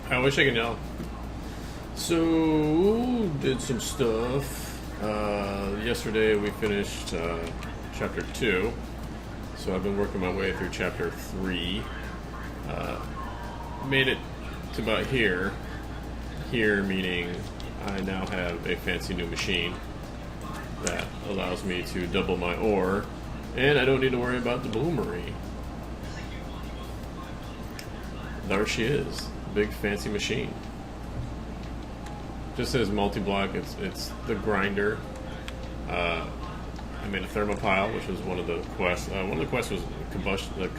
I wish I could know. So, did some stuff. Yesterday we finished chapter 2. So I've been working my way through chapter 3. Made it to about here. Here meaning I now have a fancy new machine that allows me to double my ore, and I don't need to worry about the bloomery. There she is, big fancy machine. Just says multi-block. It's the grinder. I made a thermopile, which was one of the quests. One of the quests was combustor.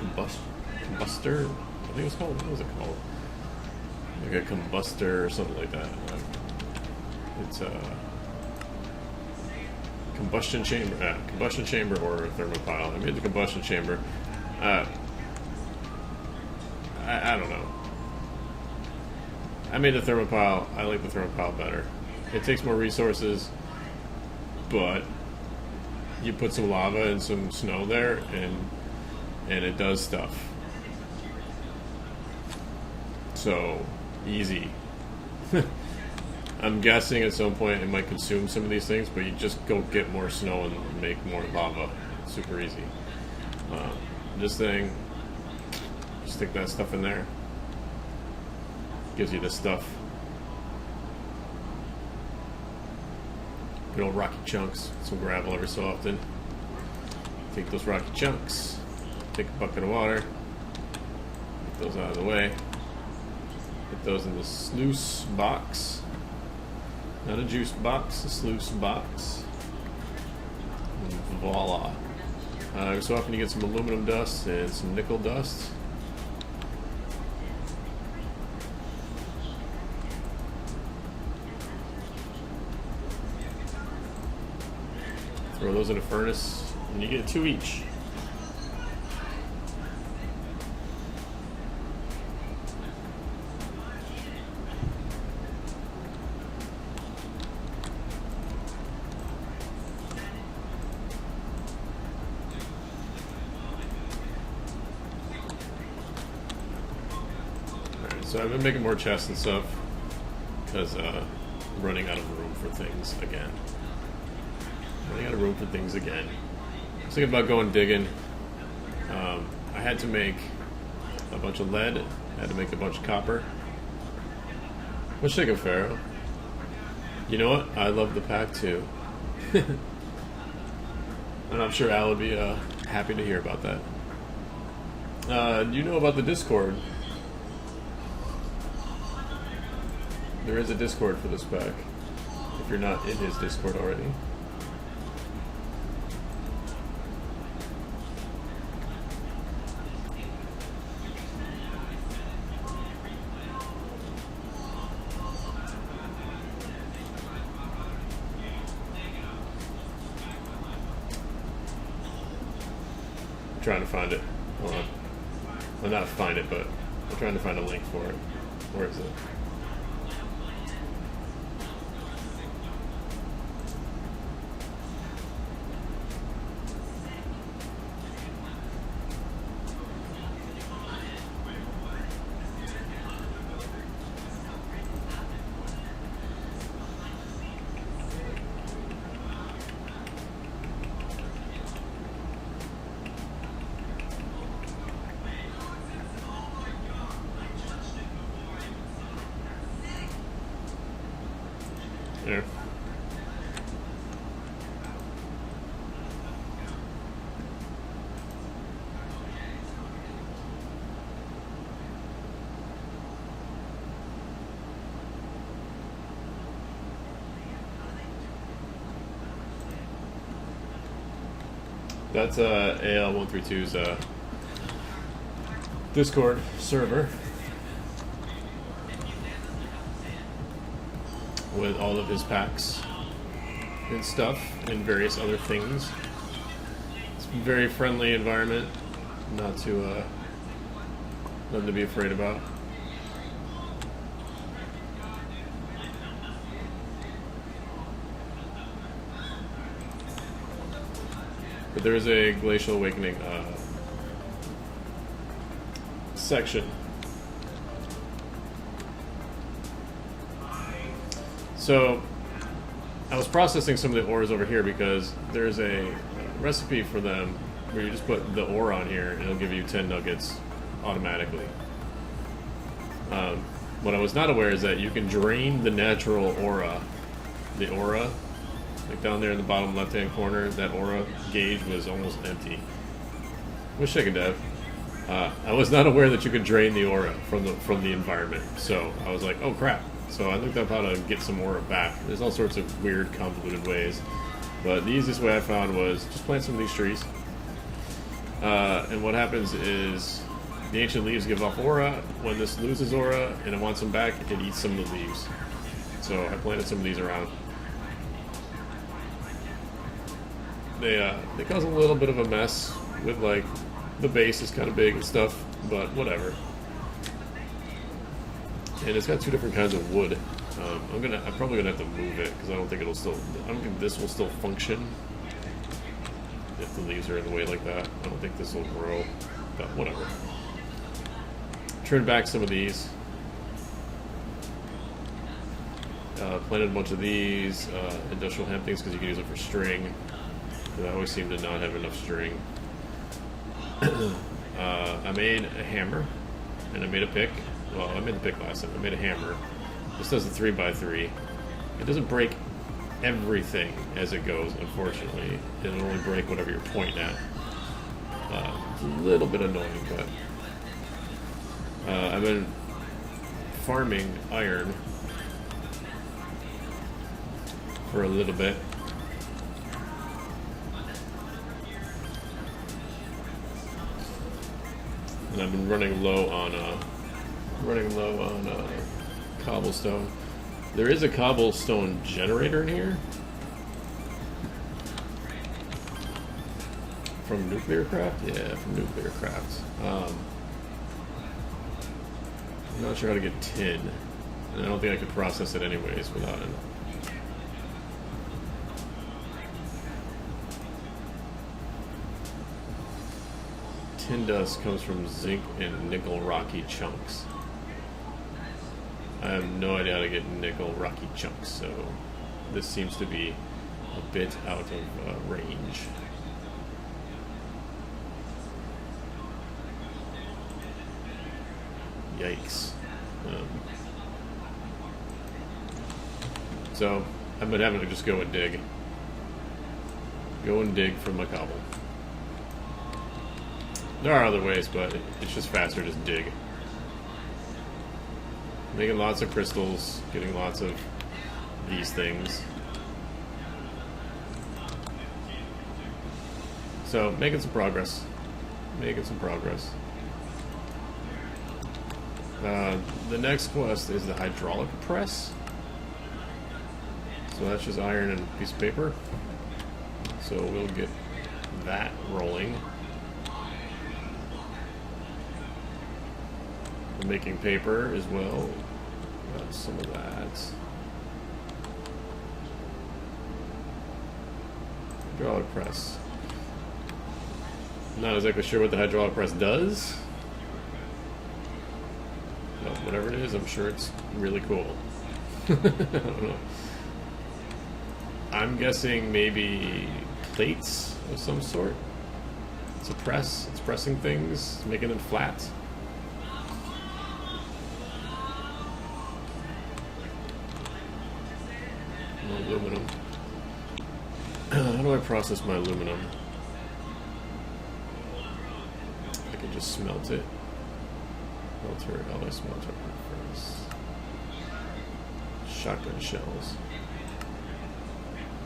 I think it was called. What was it called? Like a combustor or something like that. It's a combustion chamber or a thermopile. I made the combustion chamber. I don't know. I made the thermopile. I like the thermopile better. It takes more resources, but you put some lava and some snow there, and it does stuff. So easy. I'm guessing at some point it might consume some of these things, but you just go get more snow and make more lava. It's super easy. This thing, stick that stuff in there. Gives you this stuff. Good old rocky chunks. Some gravel every so often. Take those rocky chunks. Take a bucket of water. Get those out of the way. Put those in the sluice box. Not a juice box, a sluice box. And voila. So often you get some aluminum dust and some nickel dust. Throw those in a furnace, and you get 2 each. Alright, so I've been making more chests and stuff, because I'm running out of room for things again. Running out of room for things again. I was thinking about going digging. I had to make a bunch of lead. I had to make a bunch of copper. What's shaking, Pharaoh? You know what? I love the pack too. And I'm sure Al would be happy to hear about that. You know about the Discord? There is a Discord for this pack. If you're not in his Discord already. Trying to find it. Hold on. Well, not find it, but I'm trying to find a link for it. Where is it? There. That's AL132's Discord server with all of his packs and stuff and various other things. It's a very friendly environment, nothing to be afraid about. But there is a Glacial Awakening section So I was processing some of the ores over here because there's a recipe for them where you just put the ore on here and it'll give you 10 nuggets automatically. What I was not aware is that you can drain the natural aura. The aura, like down there in the bottom left-hand corner, that aura gauge was almost empty. Wish I could have. I was not aware that you could drain the aura from the environment, so I was like, oh crap. So I looked up how to get some aura back. There's all sorts of weird, convoluted ways, but the easiest way I found was just plant some of these trees. And what happens is the ancient leaves give off aura. When this loses aura and it wants them back, it eats some of the leaves. So I planted some of these around. They cause a little bit of a mess with, like, the base is kind of big and stuff, but whatever. And it's got two different kinds of wood. I'm probably gonna have to move it because I don't think it'll still. I don't think this will still function if the leaves are in the way like that. I don't think this will grow, but whatever. Trimmed back some of these. Planted a bunch of these industrial hemp things because you can use it for string. I always seem to not have enough string. I made a hammer and I made a pick. Well, I made the pick last time. I made a hammer. This does a 3x3. It doesn't break everything as it goes, unfortunately. It'll only break whatever you're pointing at. It's a little bit annoying, but I've been farming iron for a little bit. And I've been running low on cobblestone. There is a cobblestone generator in here from Nuclear Craft. Yeah, from Nuclear Craft. I'm not sure how to get tin, and I don't think I could process it anyways without it. Tin dust comes from zinc and nickel rocky chunks. I have no idea how to get nickel rocky chunks, so this seems to be a bit out of range. Yikes. So I've been having to just go and dig. Go and dig for my cobble. There are other ways, but it's just faster to just dig. Making lots of crystals, getting lots of these things. So, making some progress. Making some progress. The next quest is the hydraulic press. So that's just iron and a piece of paper. So we'll get that rolling. We're making paper as well. Got some of that. Hydraulic press. Not exactly sure what the hydraulic press does. But whatever it is, I'm sure it's really cool. I don't know. I'm guessing maybe plates of some sort. It's a press. It's pressing things, making them flat. Aluminum. How do I process my aluminum? I can just smelt it. Filter. How do I smelt it first? Shotgun shells.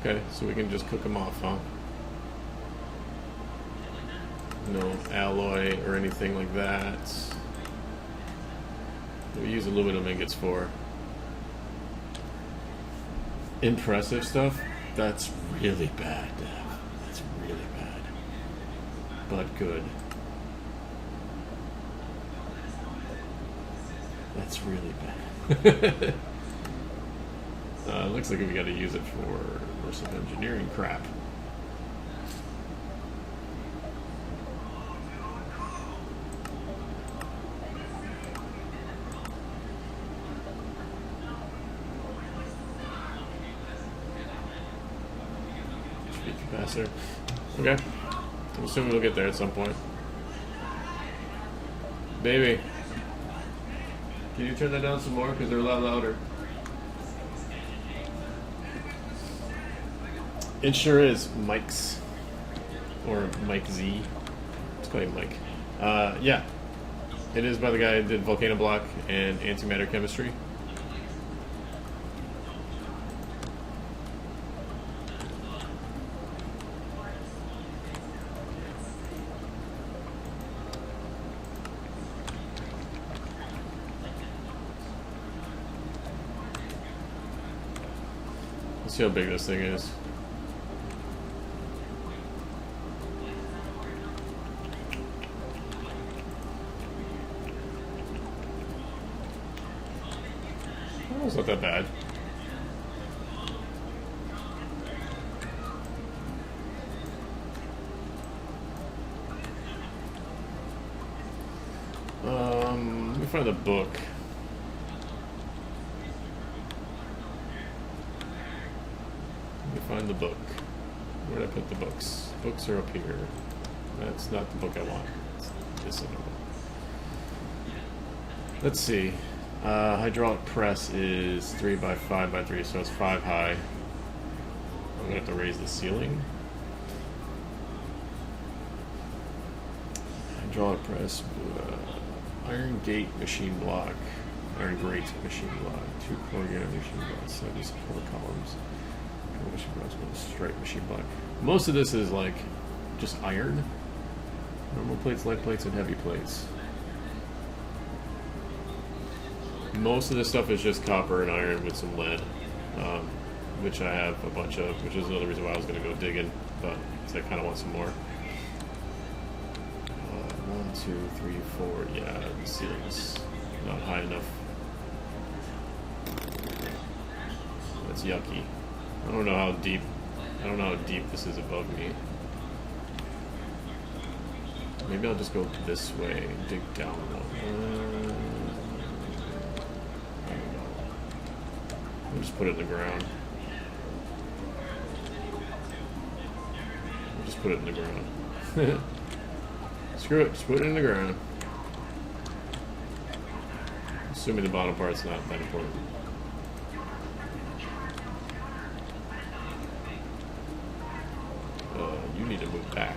Okay, so we can just cook them off, huh? No alloy or anything like that. We use aluminum ingots for. Impressive stuff. That's really bad. That's really bad. But good. That's really bad. Looks like we got to use it for some engineering crap. Faster. Okay. I'm assuming we'll get there at some point. Baby. Can you turn that down some more? Because they're a lot louder. It sure is Mike's. Or Mike Z. Let's call him Mike. Yeah. It is by the guy who did Volcano Block and Antimatter Chemistry. Let's see how big this thing is. Oh, it's not that bad. Let me find the book. Find the book. Where did I put the books? Books are up here. That's not the book I want. It's this other one. Let's see. Hydraulic press is 3 by 5 by 3, so it's 5 high. I'm gonna have to raise the ceiling. Hydraulic press, iron gate machine block, iron grate machine block, 2 corrugated machine blocks, 7 support columns. Straight machine block. Most of this is like just iron. Normal plates, light plates, and heavy plates. Most of this stuff is just copper and iron with some lead, which I have a bunch of, which is another reason why I was going to go digging, but I kind of want some more. 1, 2, 3, 4. Yeah, the ceiling's not high enough. That's yucky. I don't know how deep this is above me. Maybe I'll just go this way and dig down one. I don't know. I'll just put it in the ground. I'll just put it in the ground. Screw it, just put it in the ground. Assuming the bottom part's not that important. You need to move back.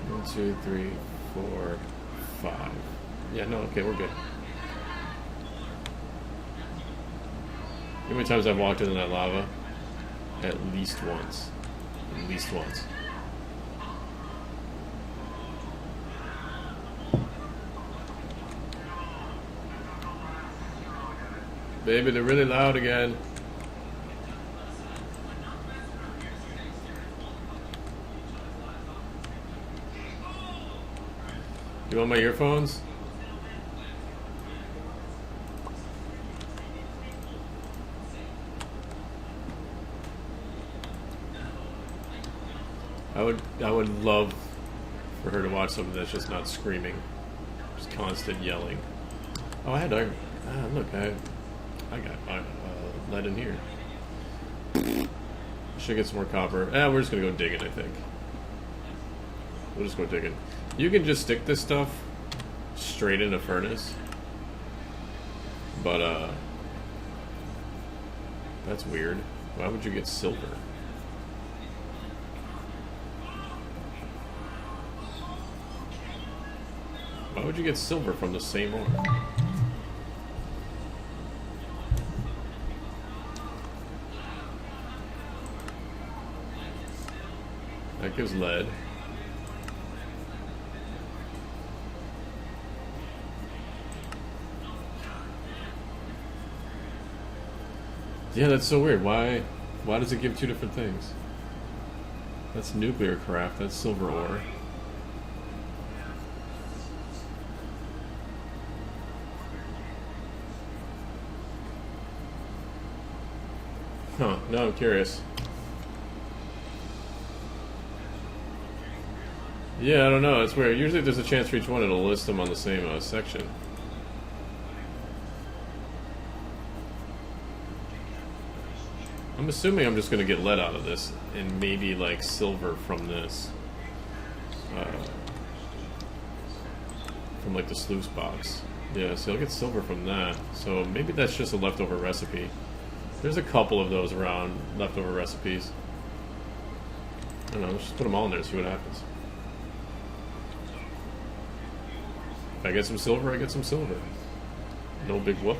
1, 2, 3, 4, 5. Yeah, no, okay, we're good. How many times I've walked into that lava? At least once. At least once. Baby, they're really loud again. You want my earphones? I would love for her to watch something that's just not screaming, just constant yelling. Oh, I had iron. Look, I got lead in here. Should get some more copper. We're just gonna go digging, I think. We'll just go digging. You can just stick this stuff straight in a furnace, but that's weird. Why would you get silver? Why would you get silver from the same ore? That gives lead. Yeah, that's so weird. Why does it give two different things? That's nuclear craft. That's silver ore. Huh, now I'm curious. Yeah, I don't know. It's weird. Usually if there's a chance for each one, it'll list them on the same section. I'm assuming I'm just gonna get lead out of this, and maybe like silver from this. From like the sluice box. Yeah, so I'll get silver from that. So maybe that's just a leftover recipe. There's a couple of those around, leftover recipes. I don't know, let's just put them all in there and see what happens. If I get some silver, I get some silver. No big whoop.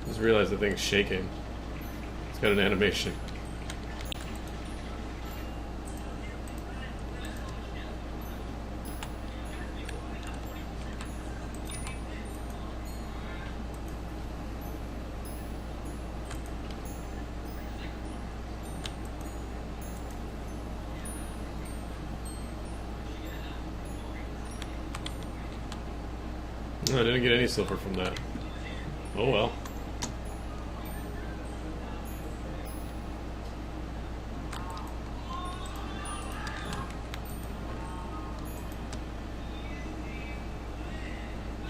Just realized the thing's shaking. It's got an animation. No, I didn't get any silver from that. Oh well.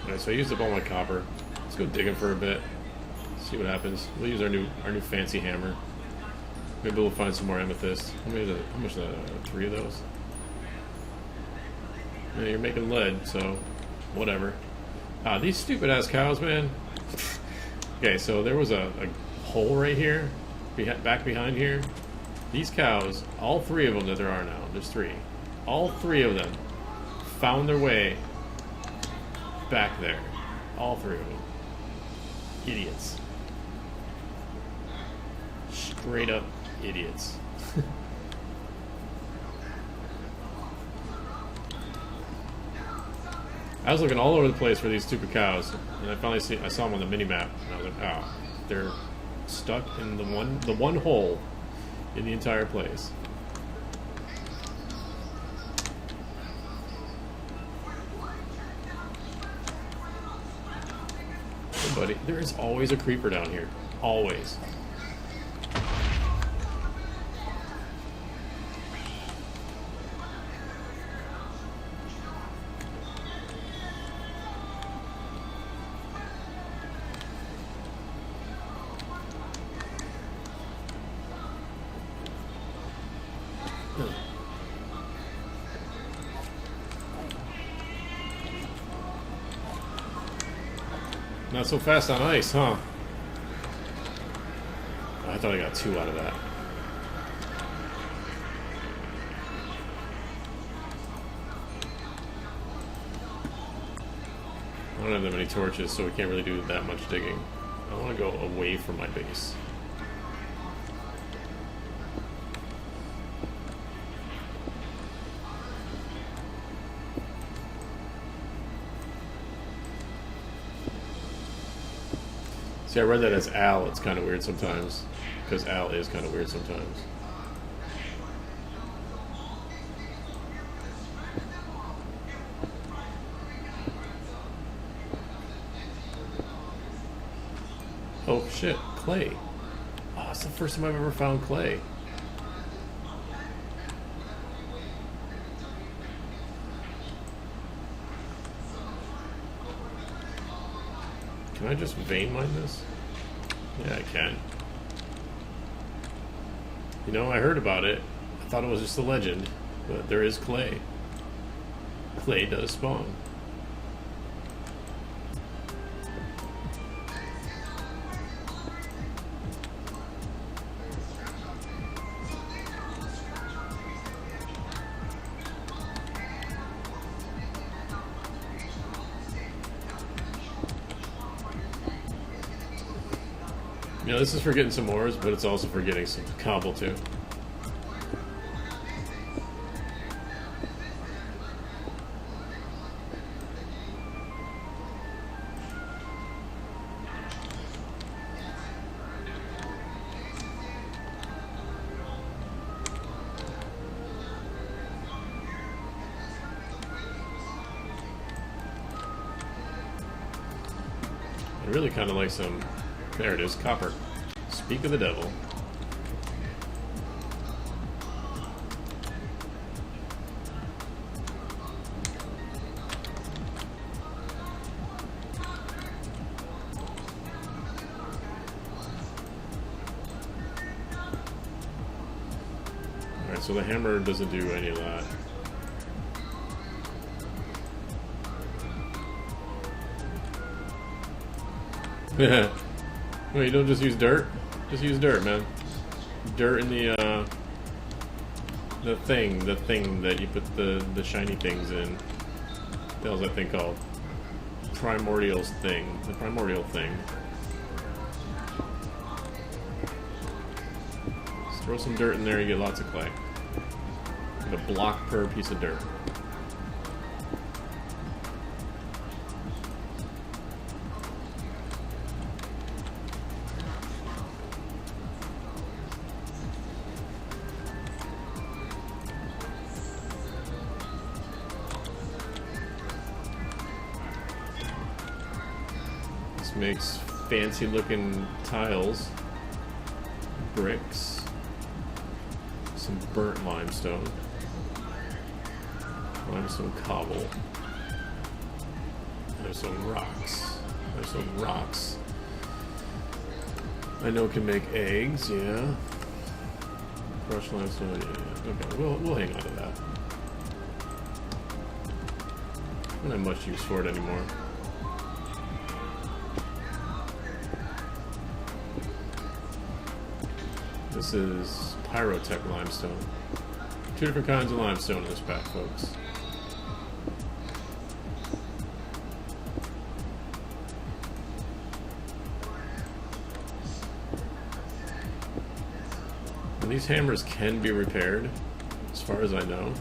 Alright, so I used up all my copper. Let's go digging for a bit. See what happens. We'll use our new fancy hammer. Maybe we'll find some more amethyst. How much is that? 3 of those? Yeah, you're making lead, so whatever. These stupid ass cows, man. Okay, so there was a hole right here, back behind here. These cows, all 3 of them that there are now, there's 3. All 3 of them found their way back there. All 3 of them. Idiots. Straight up idiots. I was looking all over the place for these stupid cows, and I saw them on the mini map, and I was like, oh, they're stuck in the one hole in the entire place. Hey buddy, there is always a creeper down here. Always. Not so fast on ice, huh? Oh, I thought I got 2 out of that. I don't have that many torches, so we can't really do that much digging. I want to go away from my base. See, I read that as Al. It's kind of weird sometimes, because Al is kind of weird sometimes. Oh shit, clay. Oh, it's the first time I've ever found clay. Can I just vein mine this? Yeah, I can. You know, I heard about it. I thought it was just a legend, but there is clay. Clay does spawn. You know, this is for getting some ores, but it's also for getting some cobble too. I really kind of like some. There it is, copper. Speak of the devil. so the hammer doesn't do any of that. Wait, you don't just use dirt? Just use dirt, man. Dirt in the thing that you put the shiny things in. What the hell's that thing called? Primordials thing. The primordial thing. Just throw some dirt in there, you get lots of clay. Get a block per piece of dirt. Makes fancy looking tiles, bricks, some burnt limestone, limestone cobble, limestone rocks. I know it can make eggs, yeah. Crushed limestone, yeah. Okay, we'll hang on to that. I don't have much use for it anymore. This is Pyrotech limestone. 2 different kinds of limestone in this pack, folks. And these hammers can be repaired, as far as I know.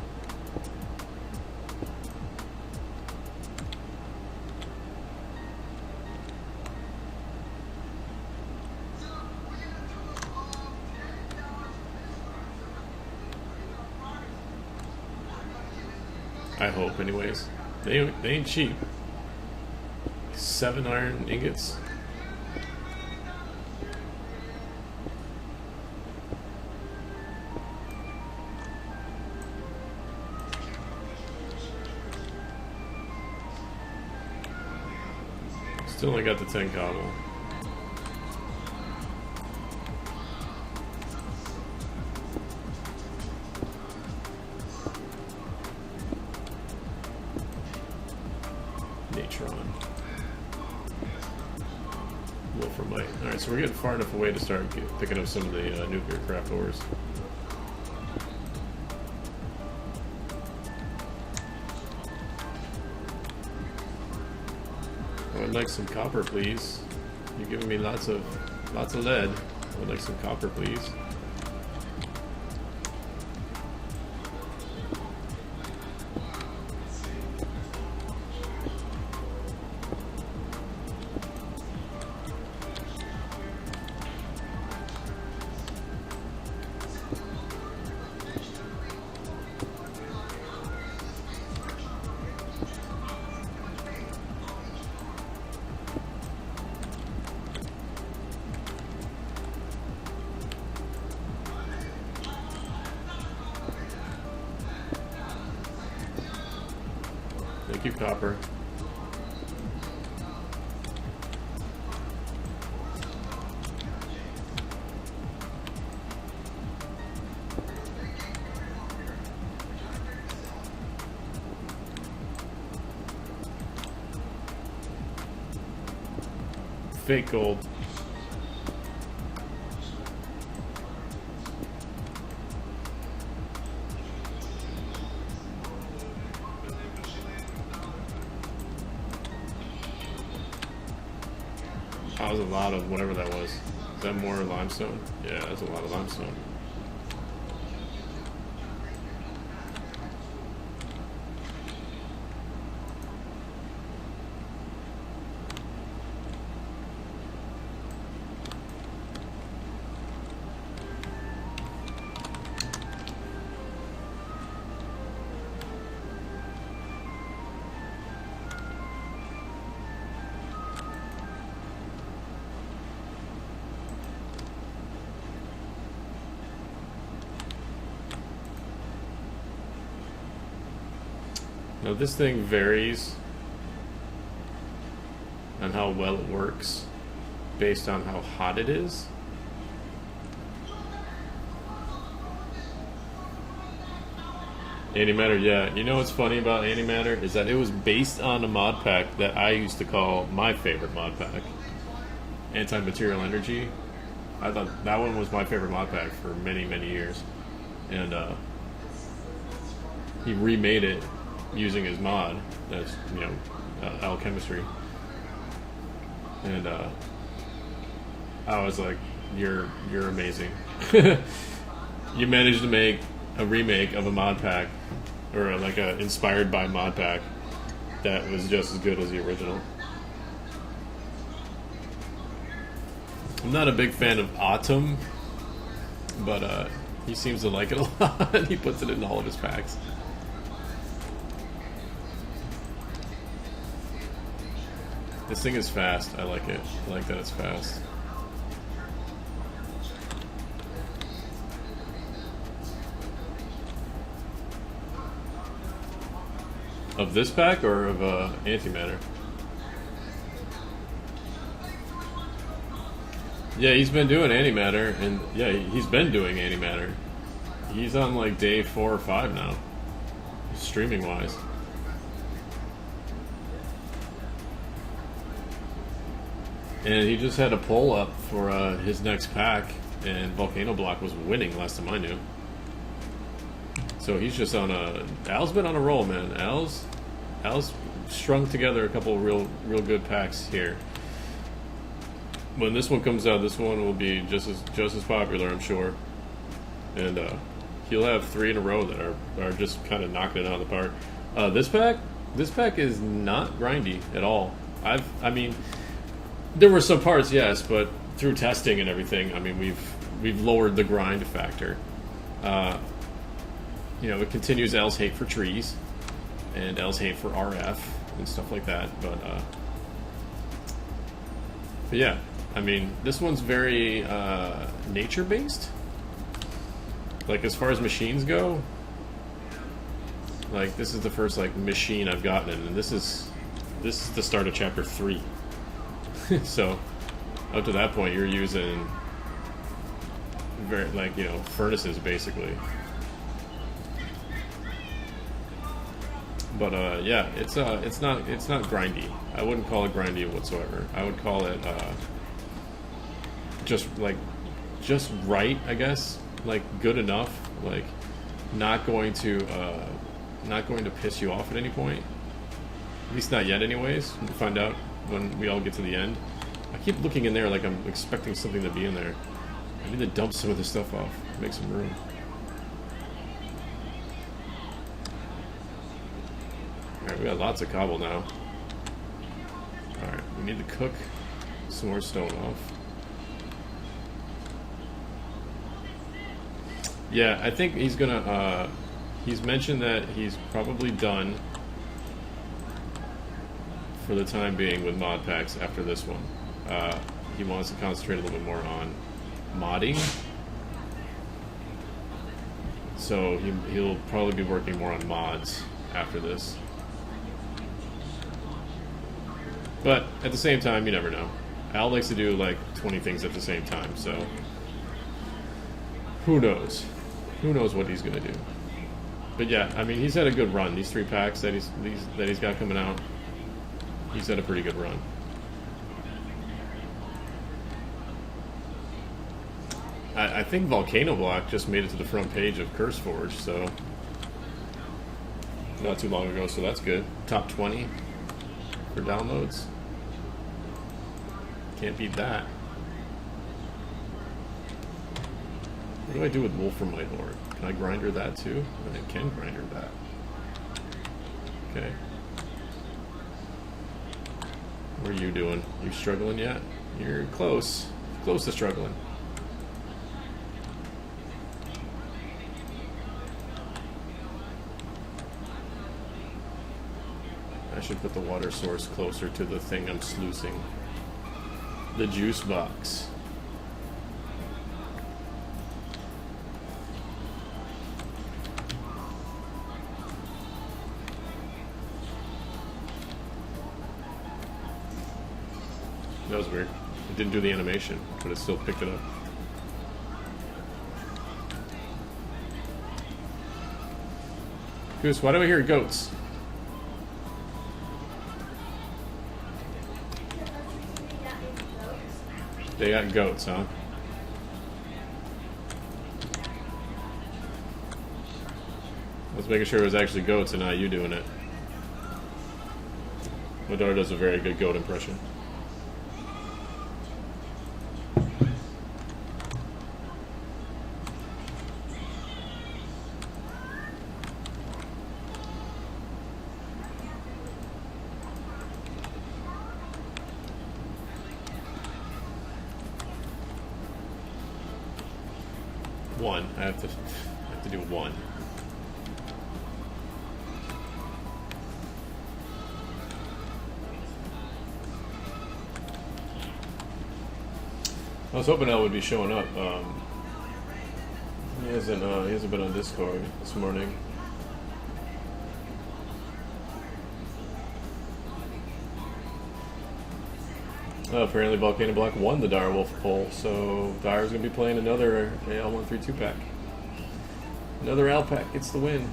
I hope, anyways. They ain't cheap. 7 iron ingots. Still only got the 10 cobble. Alright, so we're getting far enough away to start picking up some of the nuclear craft ores. I would like some copper, please. You're giving me lots of lead. I would like some copper, please. Thank you, copper. Fake gold. That was a lot of whatever that was. Is that more limestone? Yeah, that's a lot of limestone. Now this thing varies on how well it works based on how hot it is. Antimatter, yeah. You know what's funny about Antimatter is that it was based on a mod pack that I used to call my favorite mod pack, Anti-Material Energy. I thought that one was my favorite mod pack for many, many years. And he remade it using his mod. That's, you know, alchemistry. And I was like, you're amazing. You managed to make a remake of a mod pack, or like a inspired by mod pack, that was just as good as the original. I'm not a big fan of Autumn, but he seems to like it a lot. He puts it in all of his packs. This thing is fast. I like it. I like that it's fast. Of this pack or of Antimatter? Yeah, he's been doing Antimatter, and yeah, he's been doing Antimatter. He's on like day 4 or 5 now, streaming wise. And he just had a poll up for his next pack, and Volcano Block was winning last time I knew. So he's just on a... Al's been on a roll, man. Al's strung together a couple of real good packs here. When this one comes out, this one will be just as popular, I'm sure. And he'll have 3 in a row that are just kind of knocking it out of the park. This pack is not grindy at all. I mean, there were some parts, yes, but through testing and everything, I mean, we've lowered the grind factor. You know, it continues L's hate for trees and L's hate for RF and stuff like that. But yeah, I mean, this one's very nature-based. Like, as far as machines go, like, this is the first, like, machine I've gotten in, and this is the start of chapter 3. So, up to that point, you're using very, like, you know, furnaces, basically. But yeah, it's not grindy. I wouldn't call it grindy whatsoever. I would call it just right, I guess. Like, good enough. Like, not going to piss you off at any point. At least not yet, anyways. We'll find out when we all get to the end. I keep looking in there like I'm expecting something to be in there. I need to dump some of this stuff off. Make some room. Alright, we got lots of cobble now. Alright, we need to cook some more stone off. Yeah, I think he's gonna, he's mentioned that he's probably done for the time being with mod packs after this one. He wants to concentrate a little bit more on modding. So he'll probably be working more on mods after this. But at the same time, you never know. Al likes to do like 20 things at the same time, so who knows? Who knows what he's gonna do? But yeah, I mean, he's had a good run. These 3 packs that he's got coming out, he's had a pretty good run. I think Volcano Block just made it to the front page of CurseForge, so not too long ago, so that's good. Top 20 for downloads. Can't beat that. What do I do with Wolframite ore? Can I grinder that too? I can grinder that. Okay. What are you doing? You struggling yet? You're close. Close to struggling. I should put the water source closer to the thing I'm sluicing. The juice box. That was weird. It didn't do the animation, but it still picked it up. Goose, why do I hear goats? They got goats, huh? I was making sure it was actually goats and not you doing it. My daughter does a very good goat impression. One. I have to do one. I was hoping Al would be showing up. He hasn't been on Discord this morning. Apparently Volcano Black won the Direwolf poll, so Dire's going to be playing another AL132 pack. Another Al pack gets the win.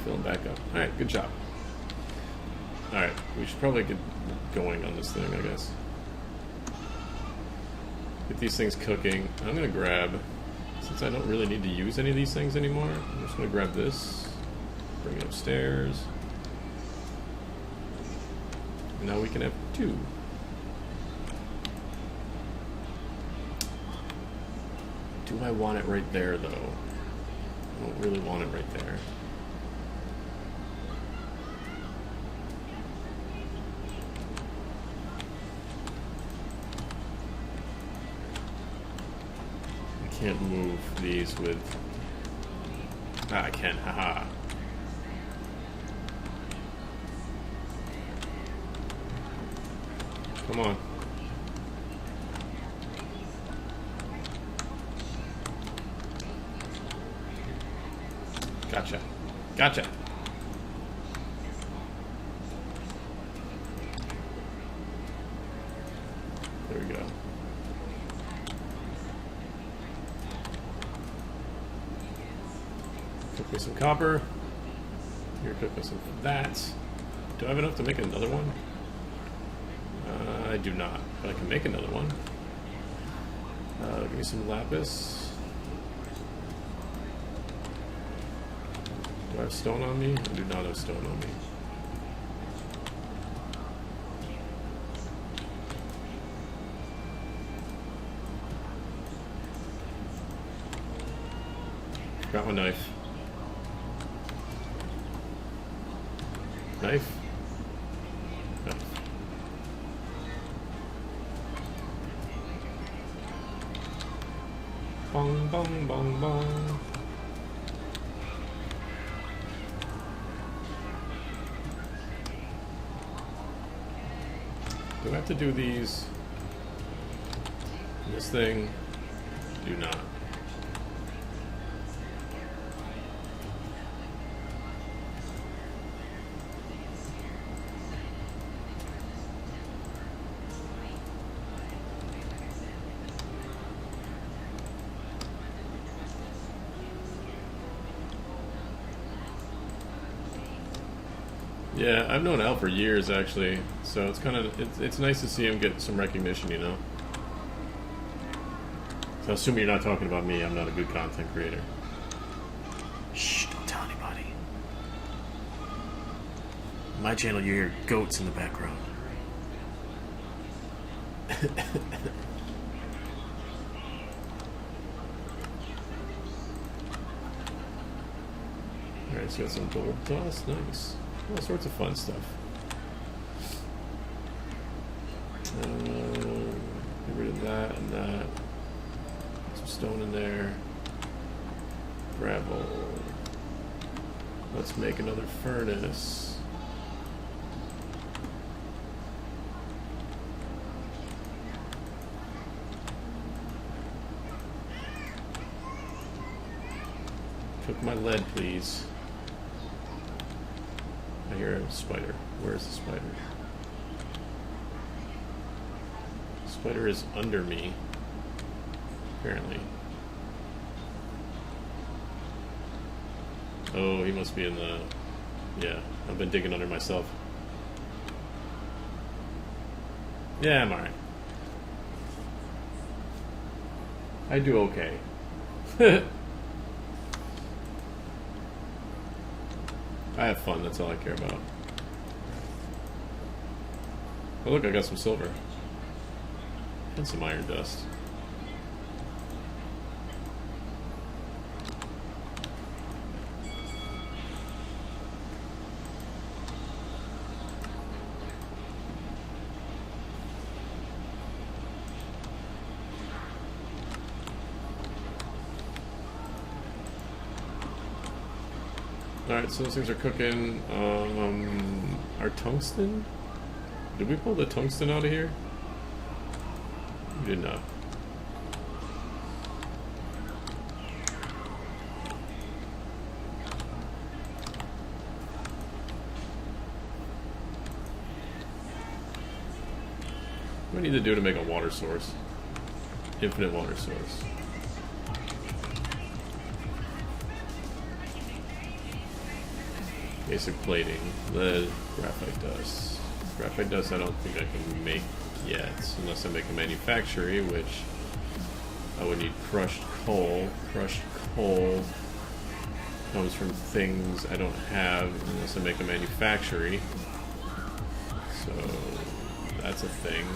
Filling back up. Alright, good job. Alright, we should probably get going on this thing, I guess. Get these things cooking. I'm going to grab, since I don't really need to use any of these things anymore, I'm just going to grab this, bring it upstairs. And now we can have two. Do I want it right there, though? I don't really want it right there. Can't move these with... Ah, I can, haha. Come on. Gotcha. Gotcha. There we go. Cook me some copper. Here, cook me some of that. Do I have enough to make another one? I do not, but I can make another one. Give me some lapis. Do I have stone on me? I do not have stone on me. Got my knife. Knife? Knife. Bong, bong, bong, bong. Do I have to do these? This thing? Do not. Yeah, I've known Al for years actually, so it's kind of it's nice to see him get some recognition, you know. So assuming you're not talking about me, I'm not a good content creator. Shh, don't tell anybody. On my channel, you hear goats in the background. Alright, so got some gold dust, nice. All sorts of fun stuff. Get rid of that and that. Some stone in there. Gravel. Let's make another furnace. Cook lead, please. I hear a spider. Where is the spider? Spider is under me, apparently. Oh, he must be in the... Yeah, I've been digging under myself. Yeah, I'm alright. I do okay. I have fun, that's all I care about. Oh look, I got some silver. And some iron dust. Alright, so those things are cooking. Our tungsten? Did we pull the tungsten out of here? We did not. What do I need to do to make a water source? Infinite water source. Basic plating, lead, graphite dust. Graphite dust I don't think I can make yet, unless I make a manufactory, which I would need crushed coal. Crushed coal comes from things I don't have unless I make a manufactory. So that's a thing.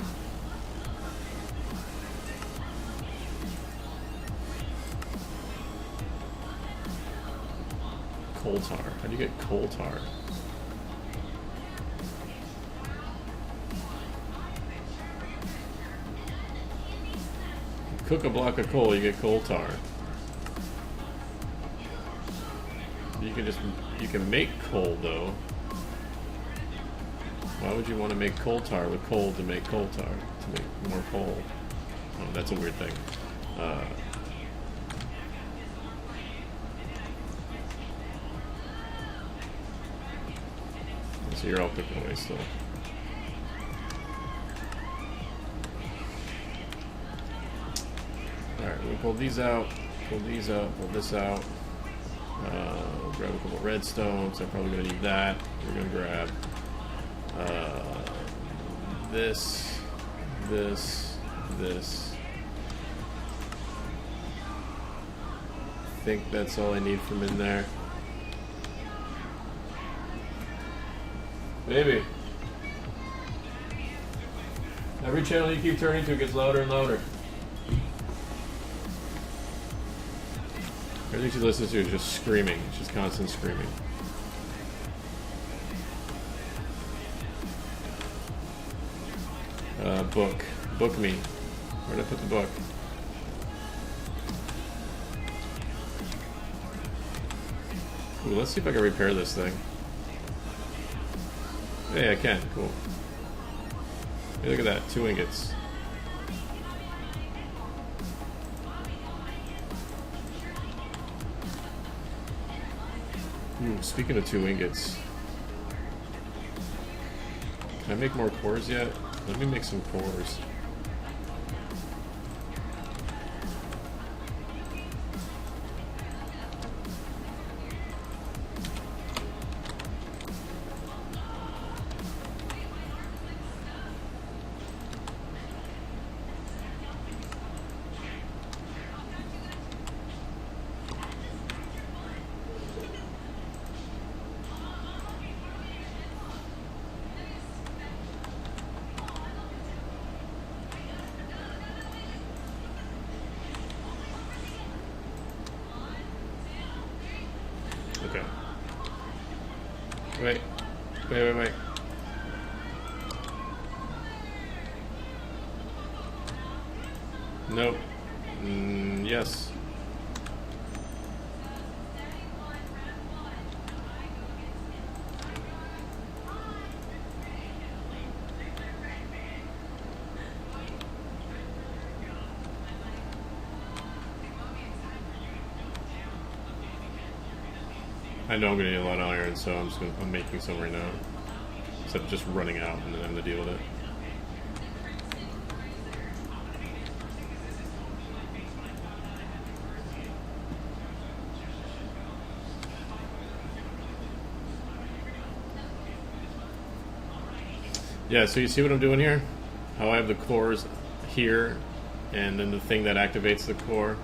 Coal tar. How do you get coal tar? You cook a block of coal, you get coal tar. You can make coal though. Why would you want to make coal tar with coal to make coal tar? To make more coal? Oh, that's a weird thing. So you're all cooking away still. Alright, we'll pull these out, pull these out, pull this out. Grab a couple redstones. I'm probably going to need that. We're going to grab this. I think that's all I need from in there. Baby. Every channel you keep turning to gets louder and louder. Everything she listens to is just screaming. It's just constant screaming. Book. Book me. Where'd I put the book? Ooh, let's see if I can repair this thing. Hey, I can. Cool. Hey, look at that. 2 ingots. Ooh, speaking of 2 ingots. Can I make more cores yet? Let me make some cores. Okay. Wait. Nope. Yes. I know I'm gonna need a lot of iron, so I'm making some right now. Instead of just running out and then having to deal with it. Yeah, so you see what I'm doing here? How I have the cores here, and then the thing that activates the core.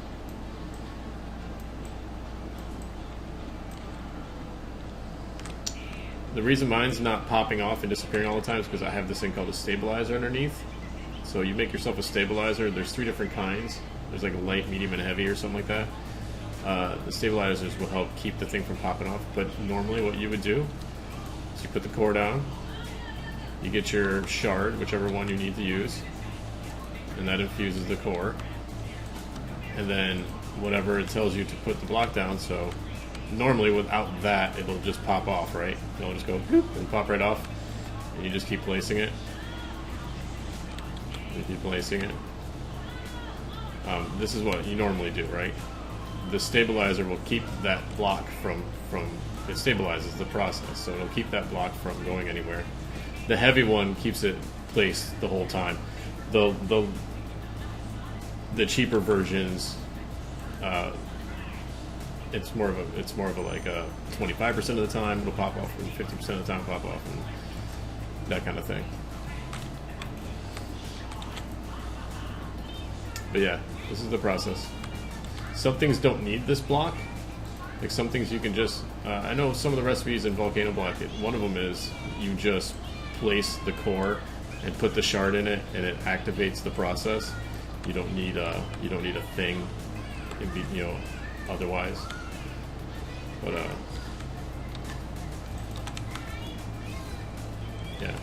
The reason mine's not popping off and disappearing all the time is because I have this thing called a stabilizer underneath. So you make yourself a stabilizer. There's 3 different kinds. There's like a light, medium, and heavy or something like that. The stabilizers will help keep the thing from popping off. But normally what you would do is you put the core down. You get your shard, whichever one you need to use, and that infuses the core. And then whatever it tells you to put the block down, so normally without that it'll just pop off, right? It'll just go boop and pop right off, and you just keep placing it. You keep placing it. This is what you normally do, right? The stabilizer will keep that block from it stabilizes the process, so it'll keep that block from going anywhere. The heavy one keeps it placed the whole time. The cheaper versions, it's more of a like a 25% of the time it'll pop off, and 50% of the time pop off, and that kind of thing. But yeah, this is the process. Some things don't need this block. Like some things you can just. I know some of the recipes in Volcano Block. One of them is you just place the core and put the shard in it, and it activates the process. You don't need a thing, otherwise. But yeah.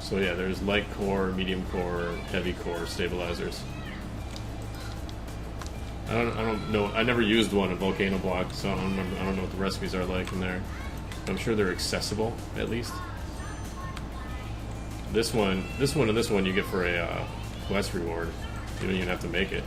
So yeah, there's light core, medium core, heavy core stabilizers. I don't know. I never used one in Volcano Block, so I don't know what the recipes are like in there. I'm sure they're accessible, at least. This one, and this one you get for a quest reward. You don't even have to make it.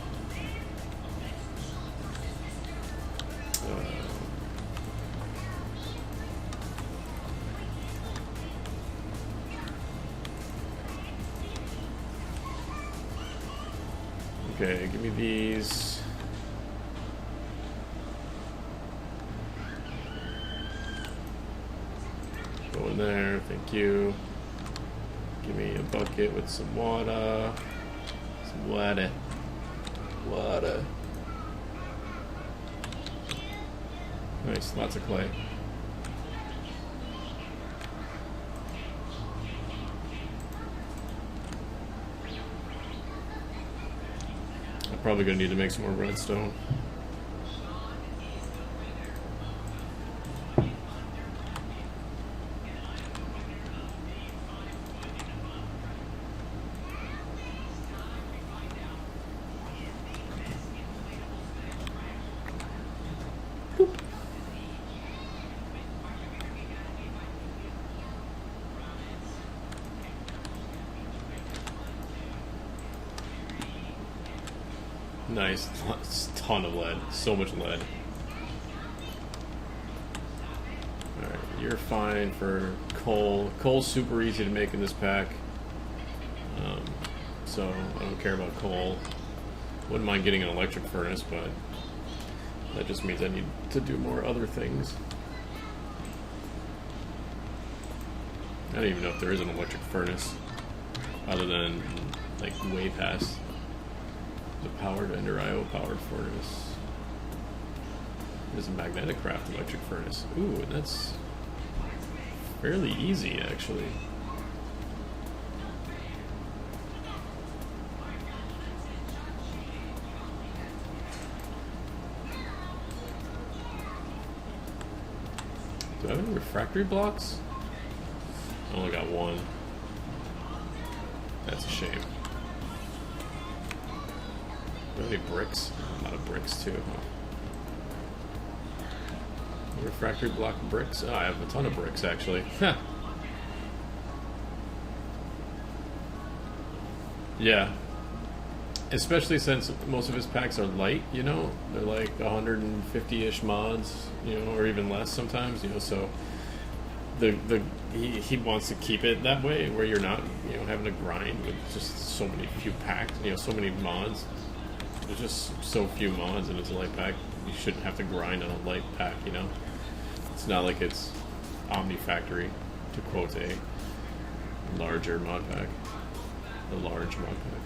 Okay, give me these. Go in there, thank you. Give me a bucket with some water. Some water. Water. Nice, lots of clay. I'm probably gonna need to make some more redstone. Nice, ton of lead, so much lead. Alright, you're fine for coal. Coal's super easy to make in this pack, so I don't care about coal. Wouldn't mind getting an electric furnace, but that just means I need to do more other things. I don't even know if there is an electric furnace, other than, like, way past the powered Ender IO powered furnace. There's a magnetic craft electric furnace. Ooh, that's fairly easy, actually. Do I have any refractory blocks? I only got one. That's a shame. Do I have any bricks? A lot of bricks too, huh? Refractory block bricks? Oh, I have a ton of bricks actually. Yeah. especially since most of his packs are light, you know, they're like 150-ish mods, you know, or even less sometimes, you know. So he wants to keep it that way, where you're not, you know, having to grind with just so many few packs, you know, so many mods. There's just so few mods, and it's a light pack. You shouldn't have to grind on a light pack, you know. It's not like it's Omni Factory, to quote a larger mod pack, a large mod pack.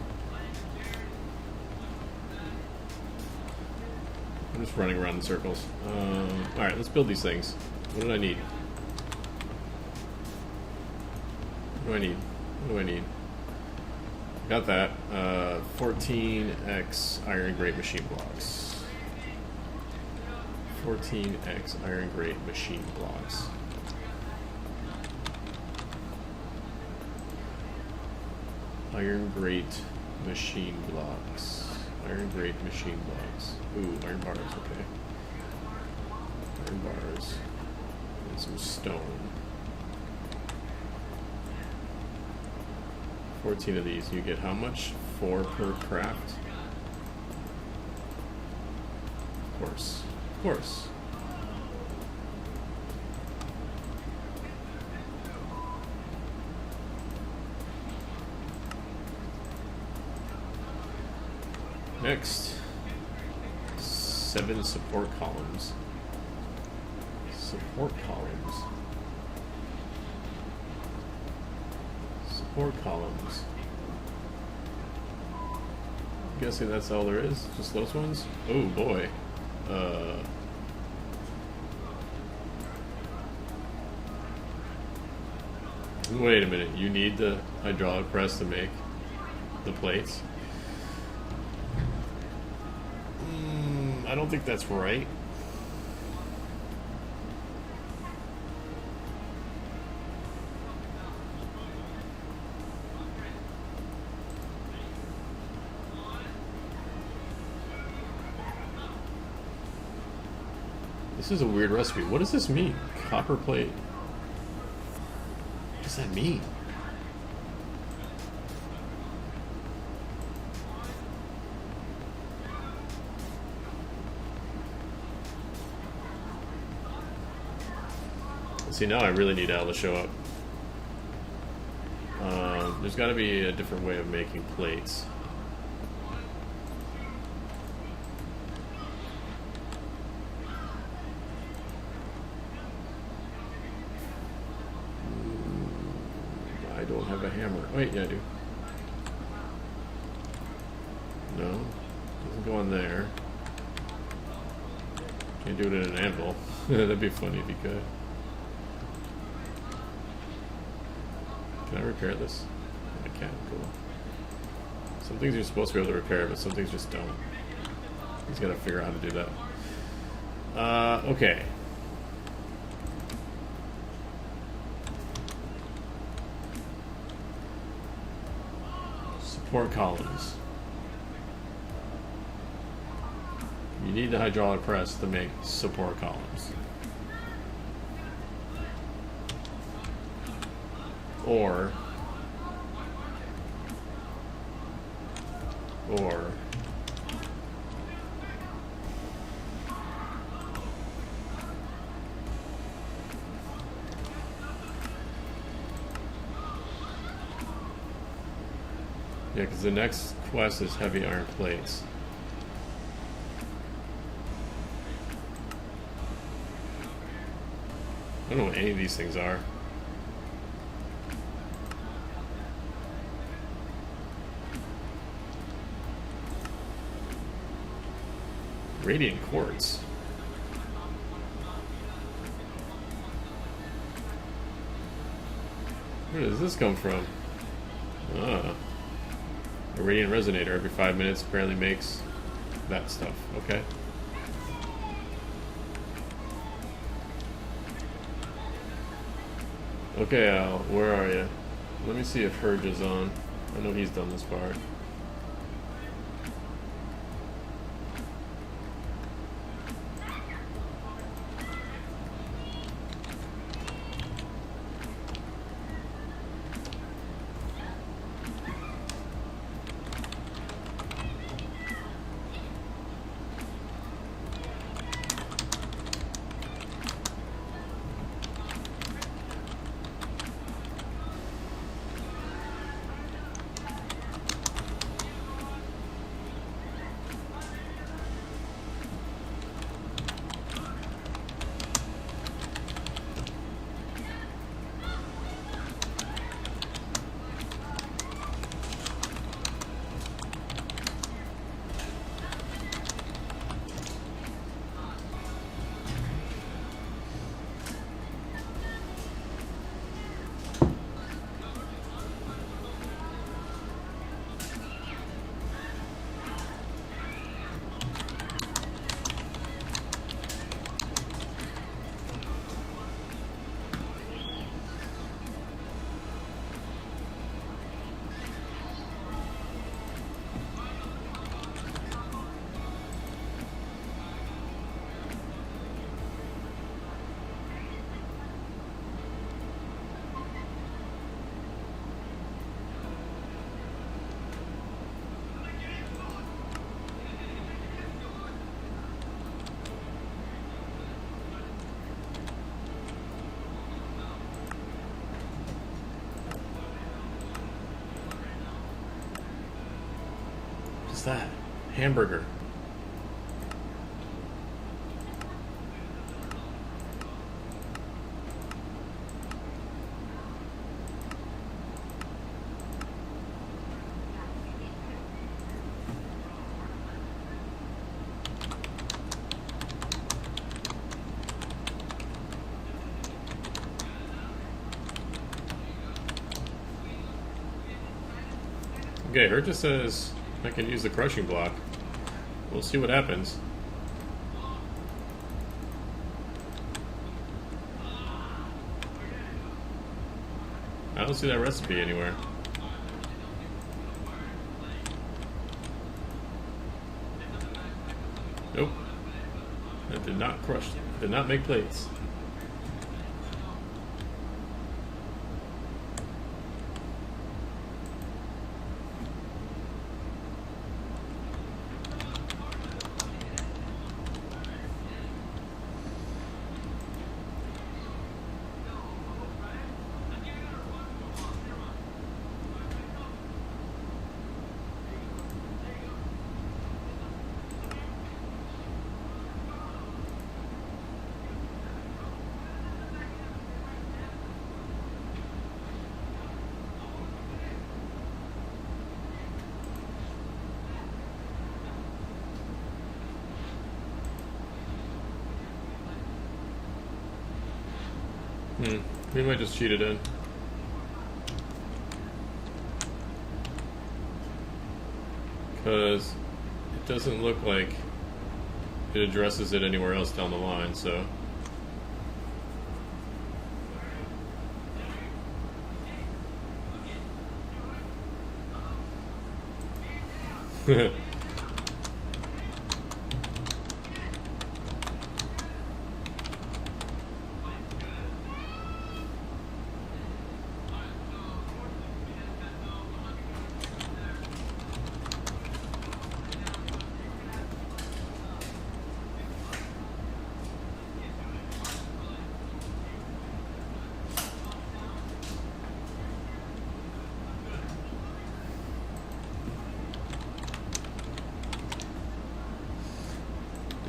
I'm just running around in circles. Alright, let's build these things. What did I need? What do I need? Got that. 14x iron grate machine blocks. 14x iron grate machine blocks. Iron grate machine blocks. Iron grate machine blocks. Ooh, iron bars, okay. Iron bars. And some stone. 14 of these. You get how much? 4 per craft? Of course. Of course. Next, 7 support columns. Support columns. Support columns. I'm guessing that's all there is? Just those ones? Oh boy. Wait a minute, you need the hydraulic press to make the plates? I don't think that's right. This is a weird recipe. What does this mean? Copper plate. What does that mean? See, now I really need Al to show up. There's got to be a different way of making plates. I don't have a hammer. Wait, yeah, I do. No, doesn't go on there. Can't do it in an anvil. That'd be funny if you could. Can I repair this? I can, cool. Some things you're supposed to be able to repair, but some things just don't. He's got to figure out how to do that. Okay. Support columns. You need the hydraulic press to make support columns. Or yeah, because the next quest is heavy iron plates. I don't know what any of these things are. Radiant quartz. Where does this come from? Ah. A radiant resonator every 5 minutes apparently makes that stuff. Okay. Okay, Al, where are you? Let me see if Herge is on. I know he's done this part. that? Hamburger. Okay, her just says I can use the crushing block. We'll see what happens. I don't see that recipe anywhere. Nope. That did not crush. Did not make plates. We might just cheat it in. Because it doesn't look like it addresses it anywhere else down the line, so.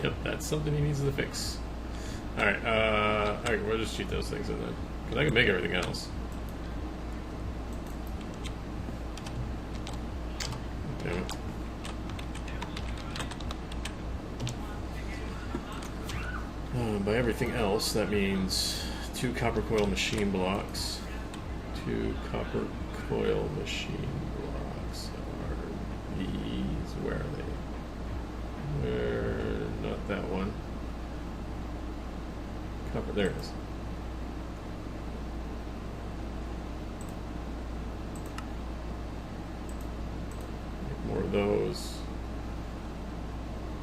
Yep, that's something he needs to fix. Alright, we'll just cheat those things in then. Because I can make everything else. Damn it. By everything else, that means 2 copper coil machine blocks. 2 copper coil machine blocks are these. Where are they? Where? Not that one. Copper, there it is. Make more of those.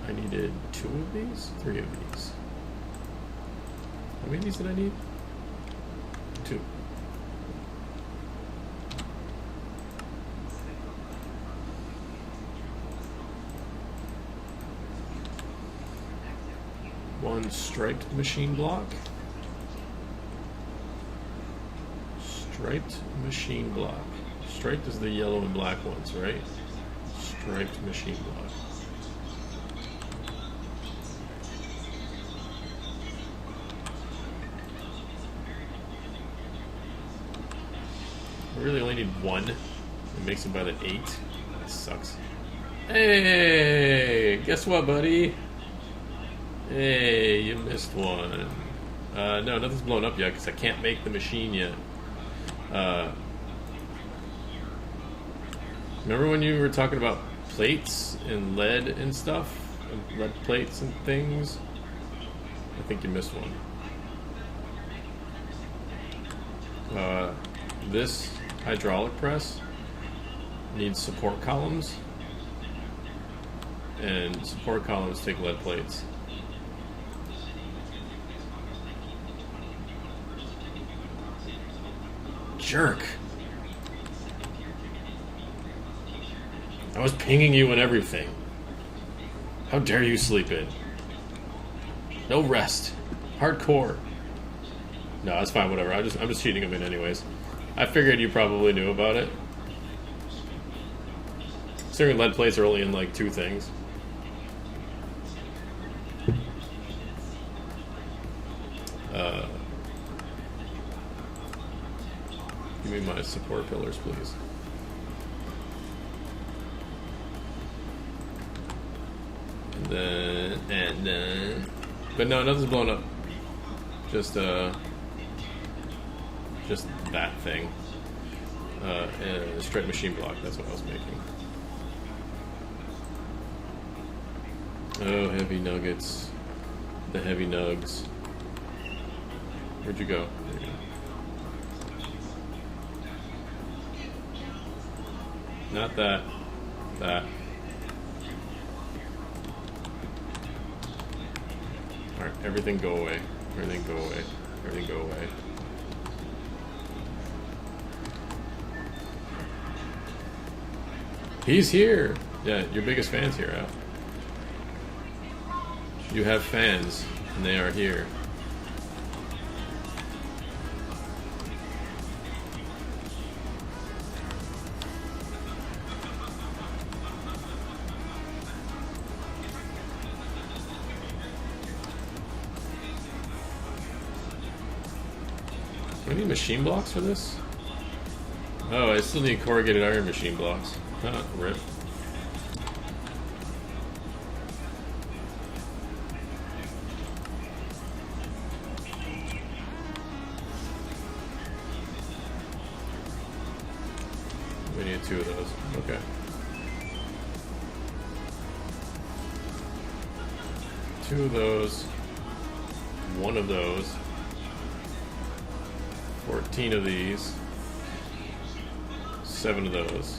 I needed 2 of these? 3 of these. How many of these did I need? 2. One striped machine block. Striped machine block. Striped is the yellow and black ones, right? Striped machine block. I really only need 1. It makes it by the 8. That sucks. Hey, guess what, buddy? Hey, you missed one. No, nothing's blown up yet because I can't make the machine yet. Remember when you were talking about plates and lead and stuff? And lead plates and things? I think you missed one. This hydraulic press needs support columns, and support columns take lead plates. Jerk. I was pinging you and everything. How dare you sleep in? No rest. Hardcore. No, that's fine, whatever. I'm just cheating him in anyways. I figured you probably knew about it. Considering lead plates are only in like 2 things. Give me my support pillars, please. And then, but no, nothing's blown up. Just that thing. And a straight machine block. That's what I was making. Oh, heavy nuggets. The heavy nugs. Where'd you go? There you go. Not that. That. Alright, everything go away. Everything go away. Everything go away. He's here! Yeah, your biggest fan's here, Al. You have fans, and they are here. Do I need machine blocks for this? Oh, I still need corrugated iron machine blocks. Huh, rip. We need 2 of those. Okay. 2 of those. 1 of those. 14 of these. 7 of those.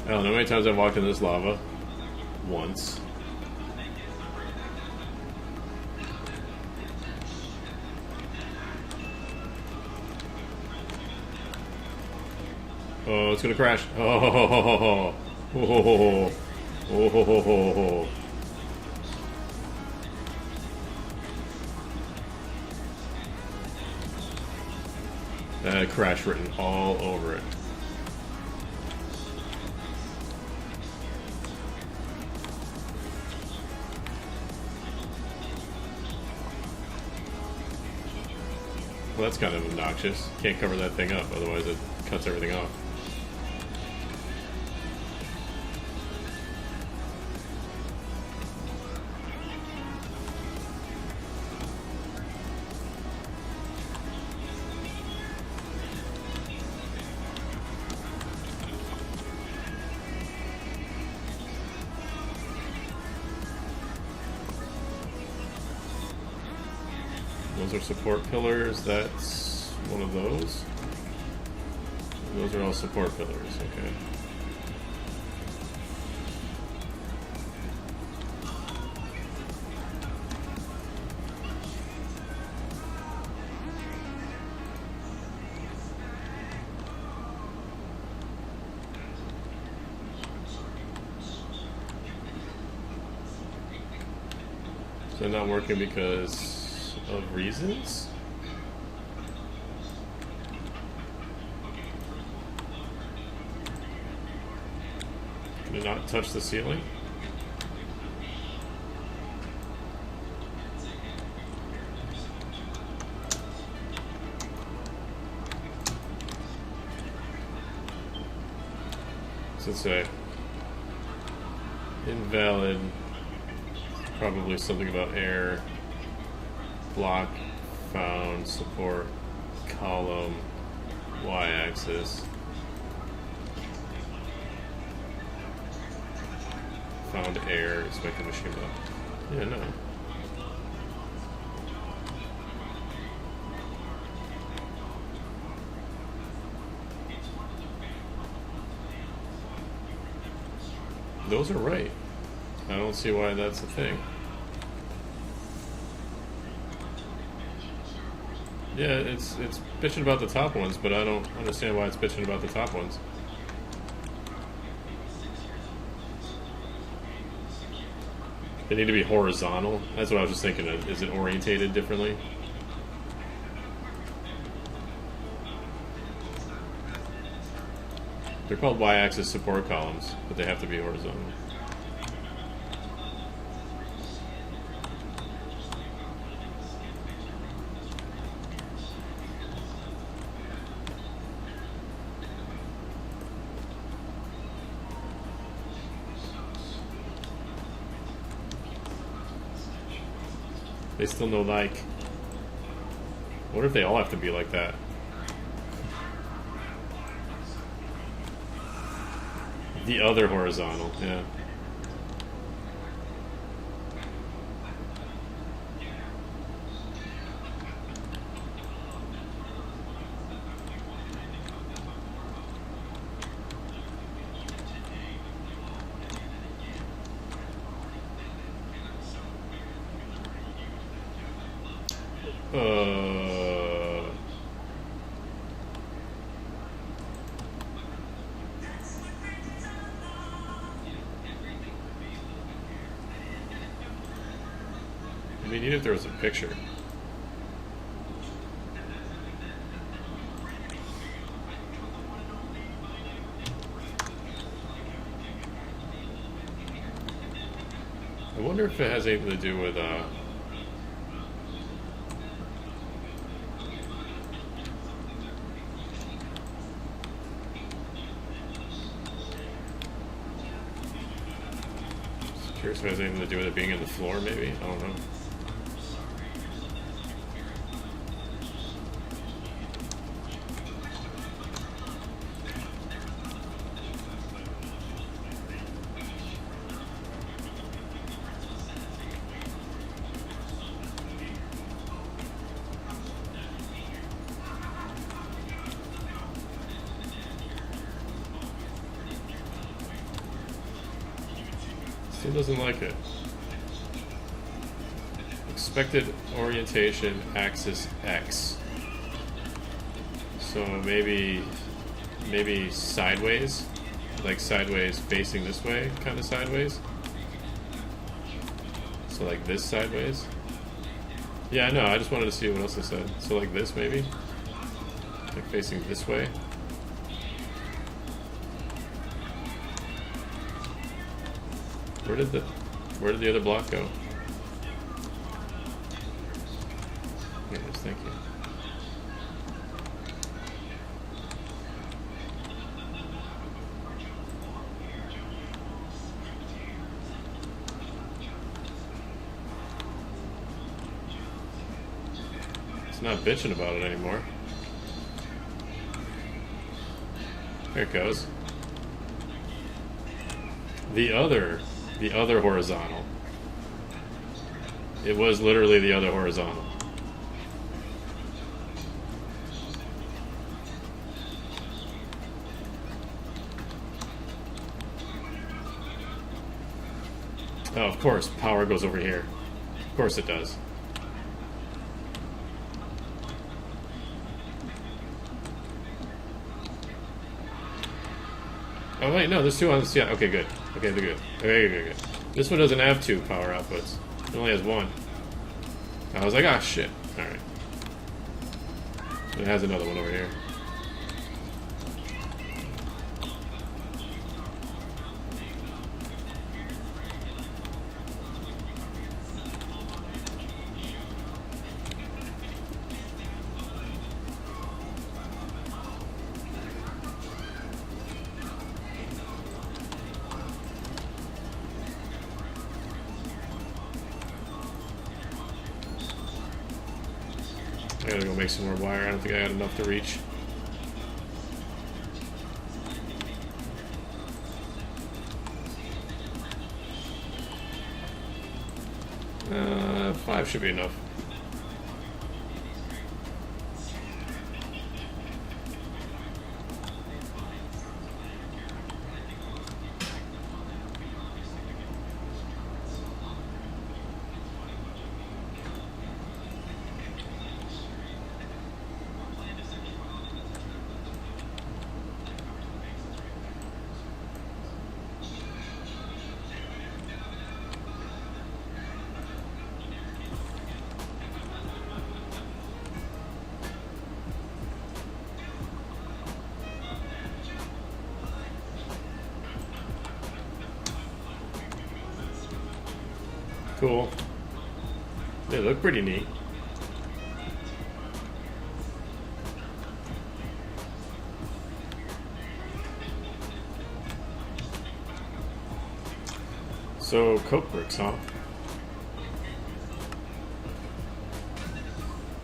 I don't know how many times I've walked in this lava. Once. Oh, it's gonna crash. Oh, ho, ho, ho, ho, ho. Oh, ho, ho, ho. Oh, ho, ho, ho, ho. Crash written all over it. Well, that's kind of obnoxious. Can't cover that thing up, otherwise it cuts everything off. Those are support pillars. That's one of those. Those are all support pillars. Okay. So they're not working because of reasons? Can it not touch the ceiling? What's it say? Invalid. Probably something about air. Block found, support column, y-axis. Found air, expect the machine block. Yeah, no. Those are right. I don't see why that's a thing. Yeah, it's bitching about the top ones, but I don't understand why it's bitching about the top ones. They need to be horizontal. That's what I was just thinking of. Is it orientated differently? They're called y-axis support columns, but they have to be horizontal. They still know like. What if they all have to be like that? The other horizontal, yeah. I mean, even if there was a picture. I wonder if it has anything to do with, curious if it has anything to do with it being in the floor, maybe? I don't know. Still doesn't like it. Expected orientation axis X. So maybe sideways, like sideways facing this way, kind of sideways. So like this sideways. Yeah, I know. I just wanted to see what else it said. So like this maybe, like facing this way. Where did the other block go? Yes, thank you. It's not bitching about it anymore. There it goes. The other horizontal. It was literally the other horizontal. Oh, of course, power goes over here. Of course it does. Oh wait, no, there's two on the, yeah, okay, good. Okay, they're good. Okay, good. This one doesn't have two power outputs. It only has one. I was like, ah, shit. Alright. It has another one over here. I gotta go make some more wire. I don't think I got enough to reach. Five should be enough. cool. They look pretty neat. So, coke bricks, huh?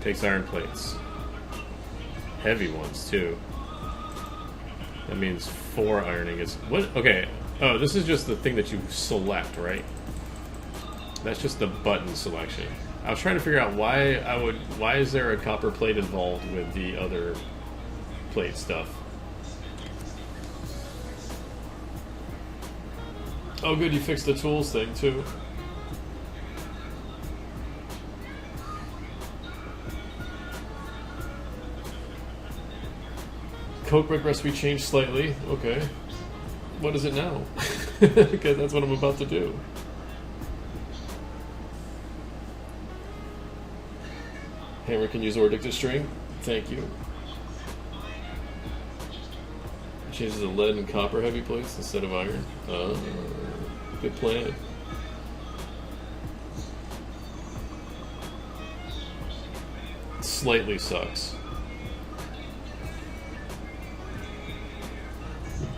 Takes iron plates. Heavy ones, too. That means 4 ironing is... What? Okay. Oh, this is just the thing that you select, right? That's just the button selection. I was trying to figure out why is there a copper plate involved with the other plate stuff? Oh good, you fixed the tools thing too. Coke brick recipe changed slightly. Okay. What is it now? Because that's what I'm about to do. Hammer can use Ordic to string. Thank you. Changes to lead and copper heavy plates instead of iron. Good plan. Slightly sucks.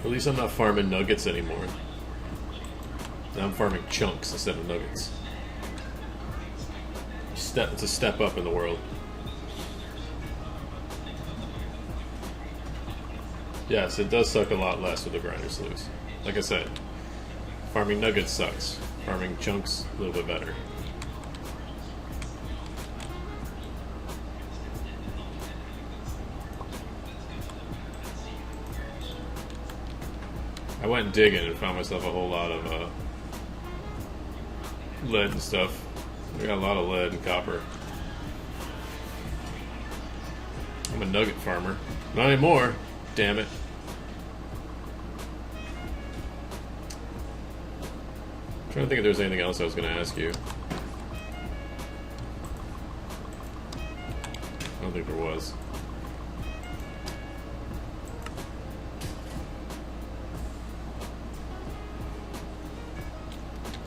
At least I'm not farming nuggets anymore. Now I'm farming chunks instead of nuggets. It's a step up in the world. Yes, it does suck a lot less with the grinder sleeves. Like I said, farming nuggets sucks. Farming chunks, a little bit better. I went digging and found myself a whole lot of lead and stuff. I got a lot of lead and copper. I'm a nugget farmer. Not anymore. Damn it. I'm trying to think if there's anything else I was going to ask you. I don't think there was.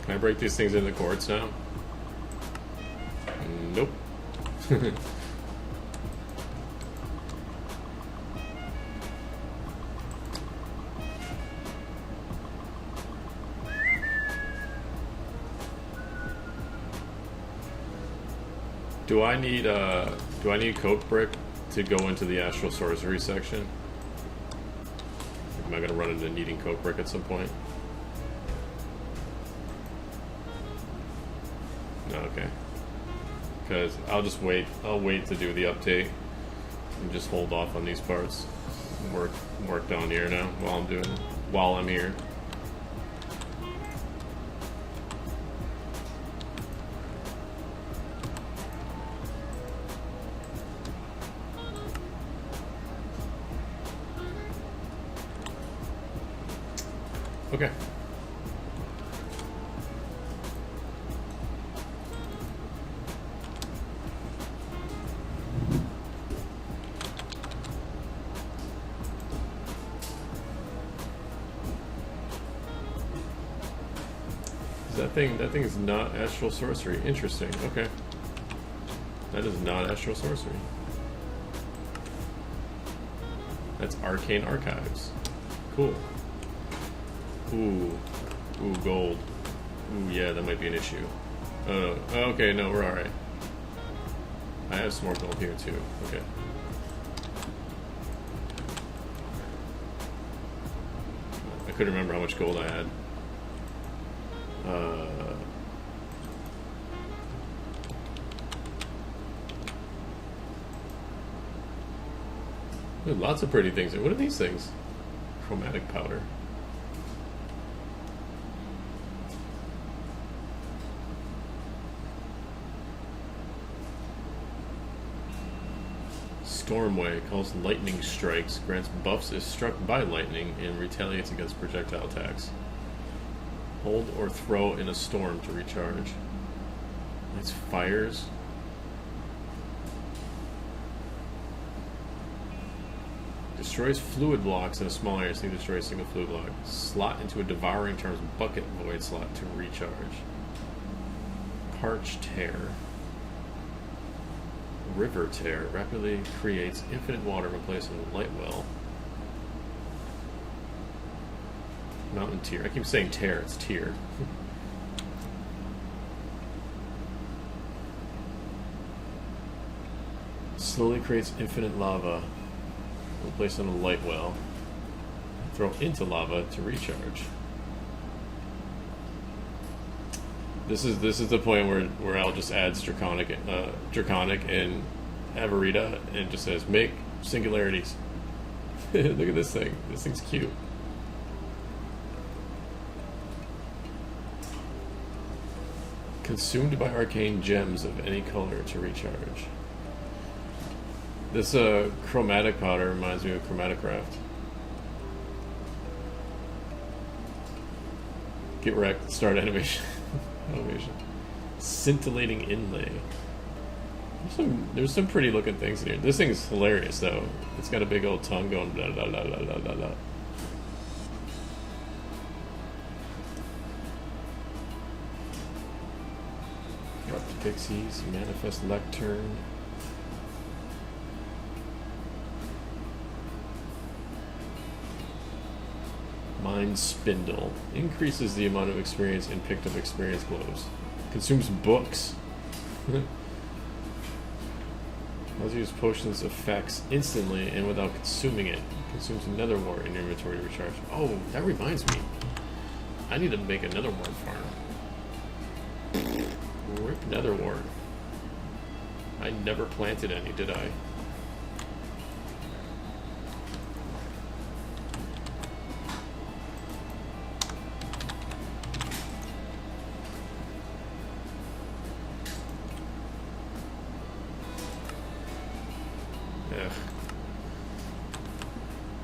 Can I break these things into quartz now? Nope. Do I need coke brick to go into the astral sorcery section? Am I gonna run into needing coke brick at some point? No, okay. Because I'll just wait. I'll wait to do the update and just hold off on these parts. Work down here now while I'm here. Okay. That thing is not astral sorcery. Interesting. Okay. That is not astral sorcery. That's arcane archives. Cool. Ooh, gold. Ooh, yeah, that might be an issue. Okay, no, we're alright. I have some more gold here, too. Okay. I couldn't remember how much gold I had. Lots of pretty things. What are these things? Chromatic powder. Stormway calls lightning strikes, grants buffs if struck by lightning, and retaliates against projectile attacks. Hold or throw in a storm to recharge. It's fires. Destroys fluid blocks in a small area, so you destroy a single fluid block. Slot into a devouring terms bucket void slot to recharge. Parch Tear. River Tear rapidly creates infinite water when placed in a light well. Mountain Tear. I keep saying tear, it's tear. Slowly creates infinite lava when placed on a light well. Throw into lava to recharge. This is the point where Al just adds draconic and Avarita and just says make singularities. Look at this thing. This thing's cute. Consumed by arcane gems of any color to recharge. This chromatic powder reminds me of Chromatocraft. Get wrecked. Start animation. Elevation. Scintillating inlay. There's some pretty looking things in here. This thing is hilarious though. It's got a big old tongue going blah blah blah blah blah blah. Corrupt Pixies, Manifest Lectern. Mind Spindle. Increases the amount of experience in picked up experience globes. Consumes books. Allows you to use potions effects instantly and without consuming it. Consumes another wart in your inventory to recharge. Oh, that reminds me. I need to make another wart farm. Rip nether wart. I never planted any, did I?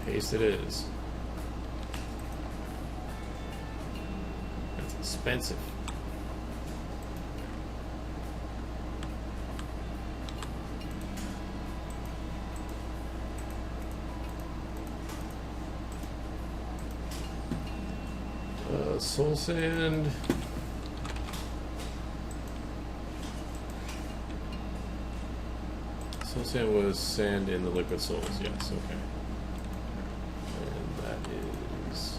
Paste it is. That's expensive. Soul sand. Soul sand was sand in the liquid souls, yes, okay. And that is...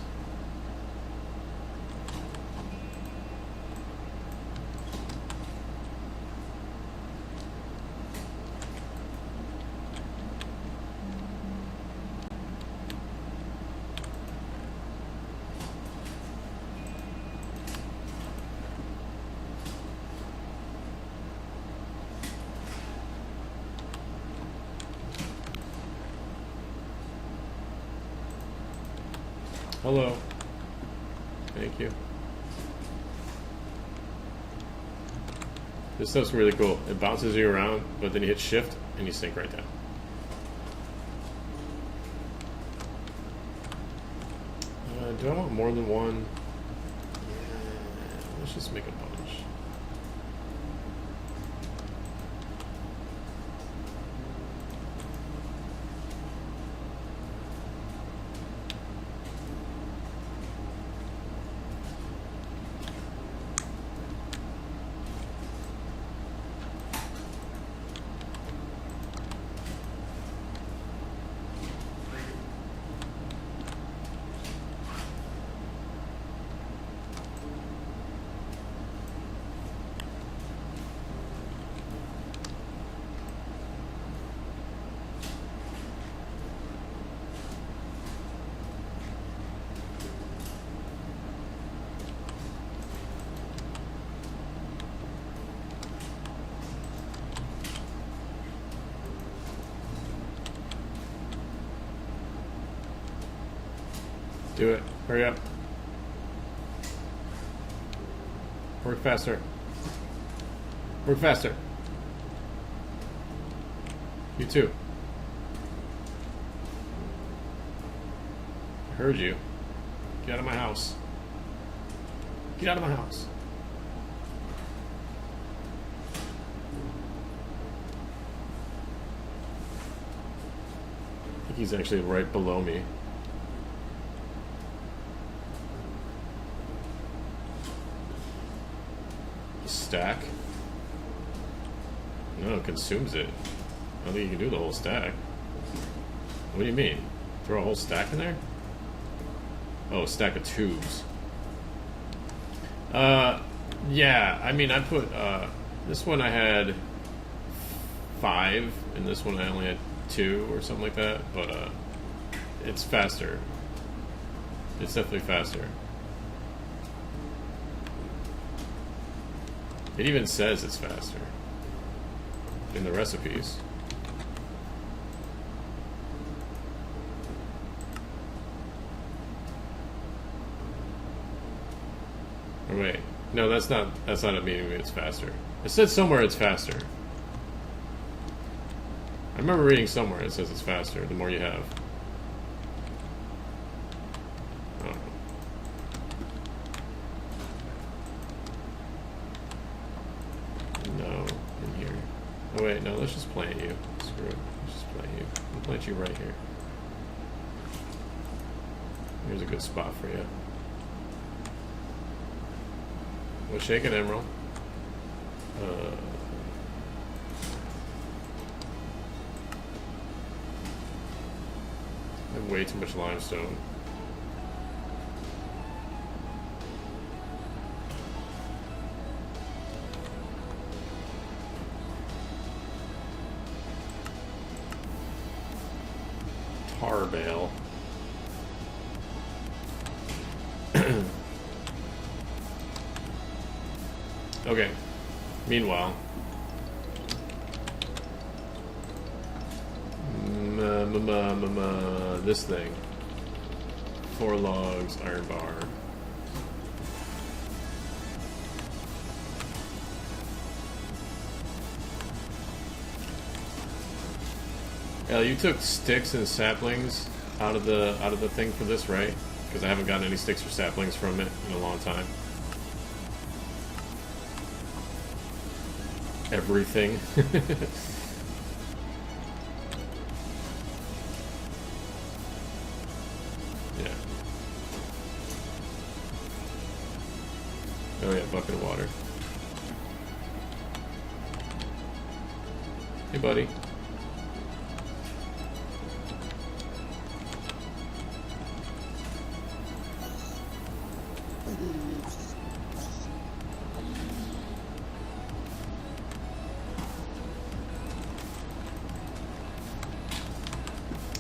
Hello. Thank you. This stuff's really cool. It bounces you around, but then you hit shift and you sink right down. Do I want more than one? Yeah, let's just make a bunch. Do it. Hurry up. Work faster. Work faster. You too. I heard you. Get out of my house. Get out of my house. I think he's actually right below me. Stack. Oh, it consumes it. I don't think you can do the whole stack. What do you mean? Throw a whole stack in there? Oh, a stack of tubes. Yeah, I mean, I put, this one I had 5, and this one I only had 2 or something like that, but, it's faster. It's definitely faster. It even says it's faster in the recipes. Oh, wait. No, that's not a meaning it's faster. It said somewhere it's faster. I remember reading somewhere it says it's faster the more you have. I don't know. No, in here. Oh wait, no, let's just plant you. Screw it. Let's just plant you. We'll plant you right here. Here's a good spot for you. We'll shake an emerald. I have way too much limestone. Tar bale. Okay. Meanwhile, this thing. 4 logs, iron bar. Yeah, you took sticks and saplings out of the thing for this, right? Because I haven't gotten any sticks or saplings from it in a long time. Everything. Yeah. Oh yeah, bucket of water. Hey buddy.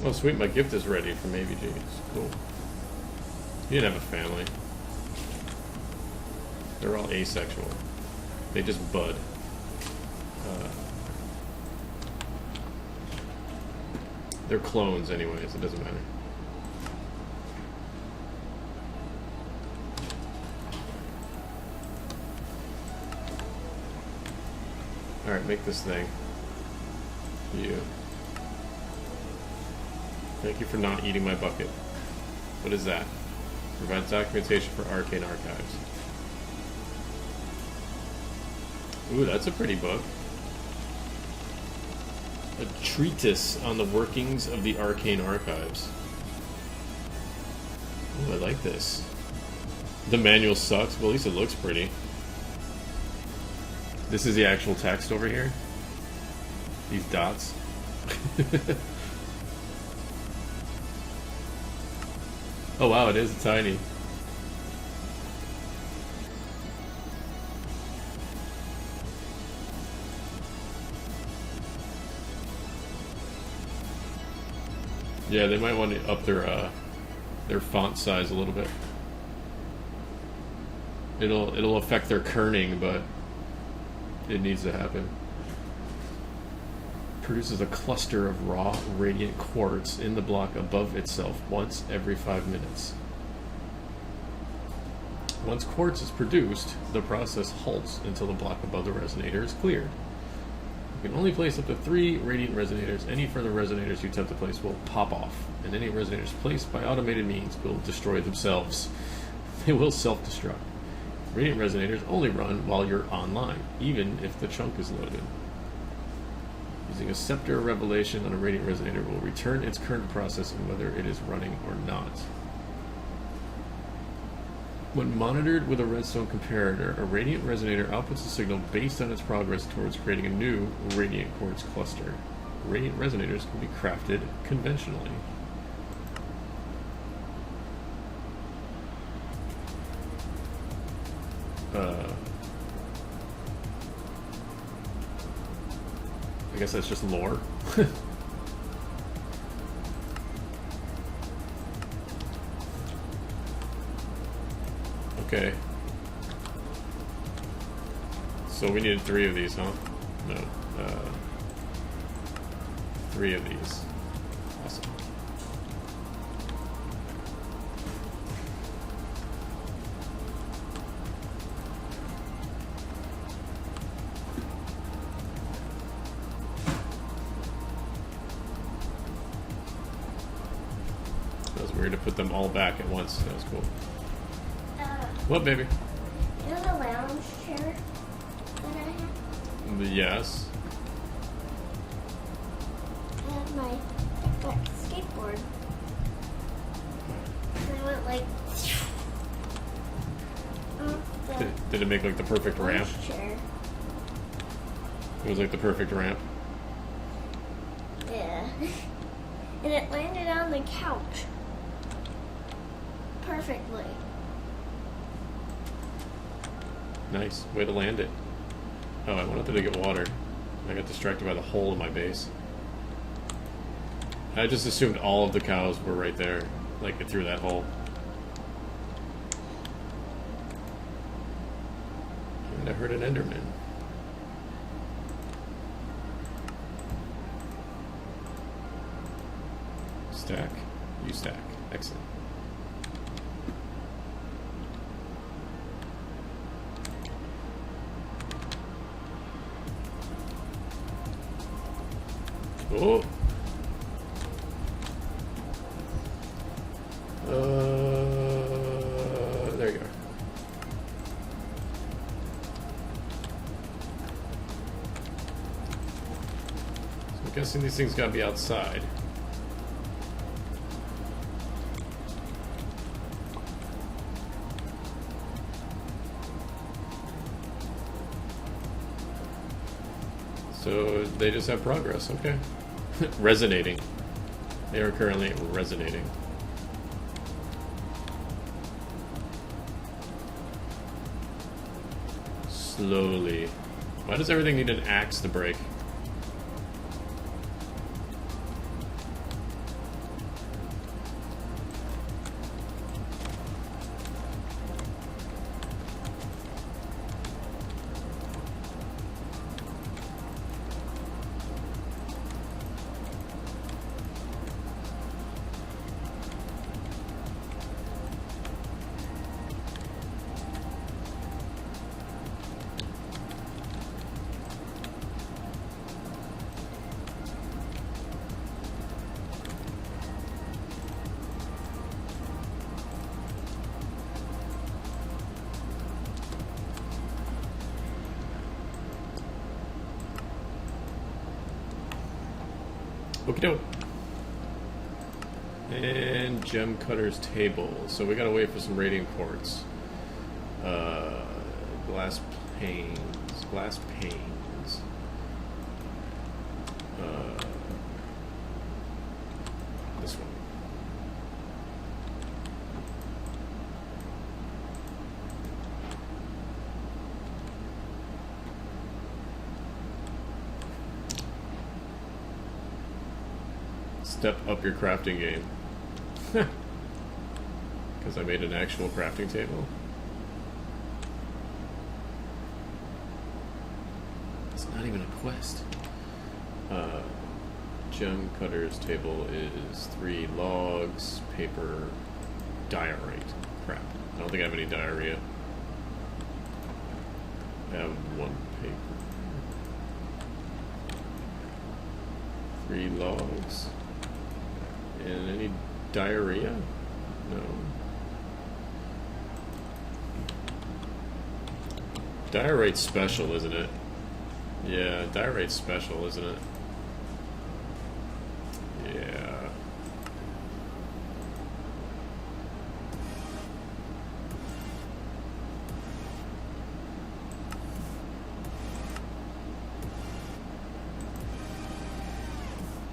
Oh sweet, my gift is ready from AVGs. Cool. You didn't have a family. They're all asexual. They just bud. They're clones anyways, it doesn't matter. Alright, make this thing. You. Thank you for not eating my bucket. What is that? Provides documentation for arcane archives. Ooh, that's a pretty book. A treatise on the workings of the arcane archives. Ooh, I like this. The manual sucks, but at least it looks pretty. This is the actual text over here. These dots. Oh wow, it is tiny. Yeah, they might want to up their font size a little bit. It'll affect their kerning, but it needs to happen. Produces a cluster of raw radiant quartz in the block above itself once every 5 minutes. Once quartz is produced, the process halts until the block above the resonator is cleared. You can only place up to 3 radiant resonators. Any further resonators you attempt to place will pop off, and any resonators placed by automated means will destroy themselves. They will self-destruct. Radiant resonators only run while you're online, even if the chunk is loaded. Using a scepter revelation on a radiant resonator will return its current processing whether it is running or not. When monitored with a redstone comparator, a radiant resonator outputs a signal based on its progress towards creating a new radiant quartz cluster. Radiant resonators can be crafted conventionally. I guess that's just lore. Okay. So we needed 3 of these, huh? No. 3 of these. Awesome. That was weird to put them all back at once. That was cool. What, baby? You know the lounge chair that I have? Yes. I have my skateboard. And I went like off the Did it make like the perfect ramp? lounge chair. It was like the perfect ramp. Yeah. And it landed on the couch. Perfectly. Nice. Way to land it. Oh, I wanted to get water. I got distracted by the hole in my base. I just assumed all of the cows were right there, like through that hole. And I heard an Enderman. Stack. You stack. Excellent. Oh. There you go. So I'm guessing these things gotta be outside. So they just have progress, okay. Resonating. They are currently resonating. Slowly. Why does everything need an axe to break? Okie doke. And gem cutter's table. So we gotta wait for some radiant quartz. Glass panes. Glass panes. This one. Step up your crafting game. Because I made an actual crafting table. It's not even a quest. Gem cutter's table is 3 logs, paper, diorite. Crap. I don't think I have any diarrhea. I have 1 paper. 3 logs. And any diarrhea? No. Diorite's special, isn't it? Yeah, diorite's special, isn't it? Yeah.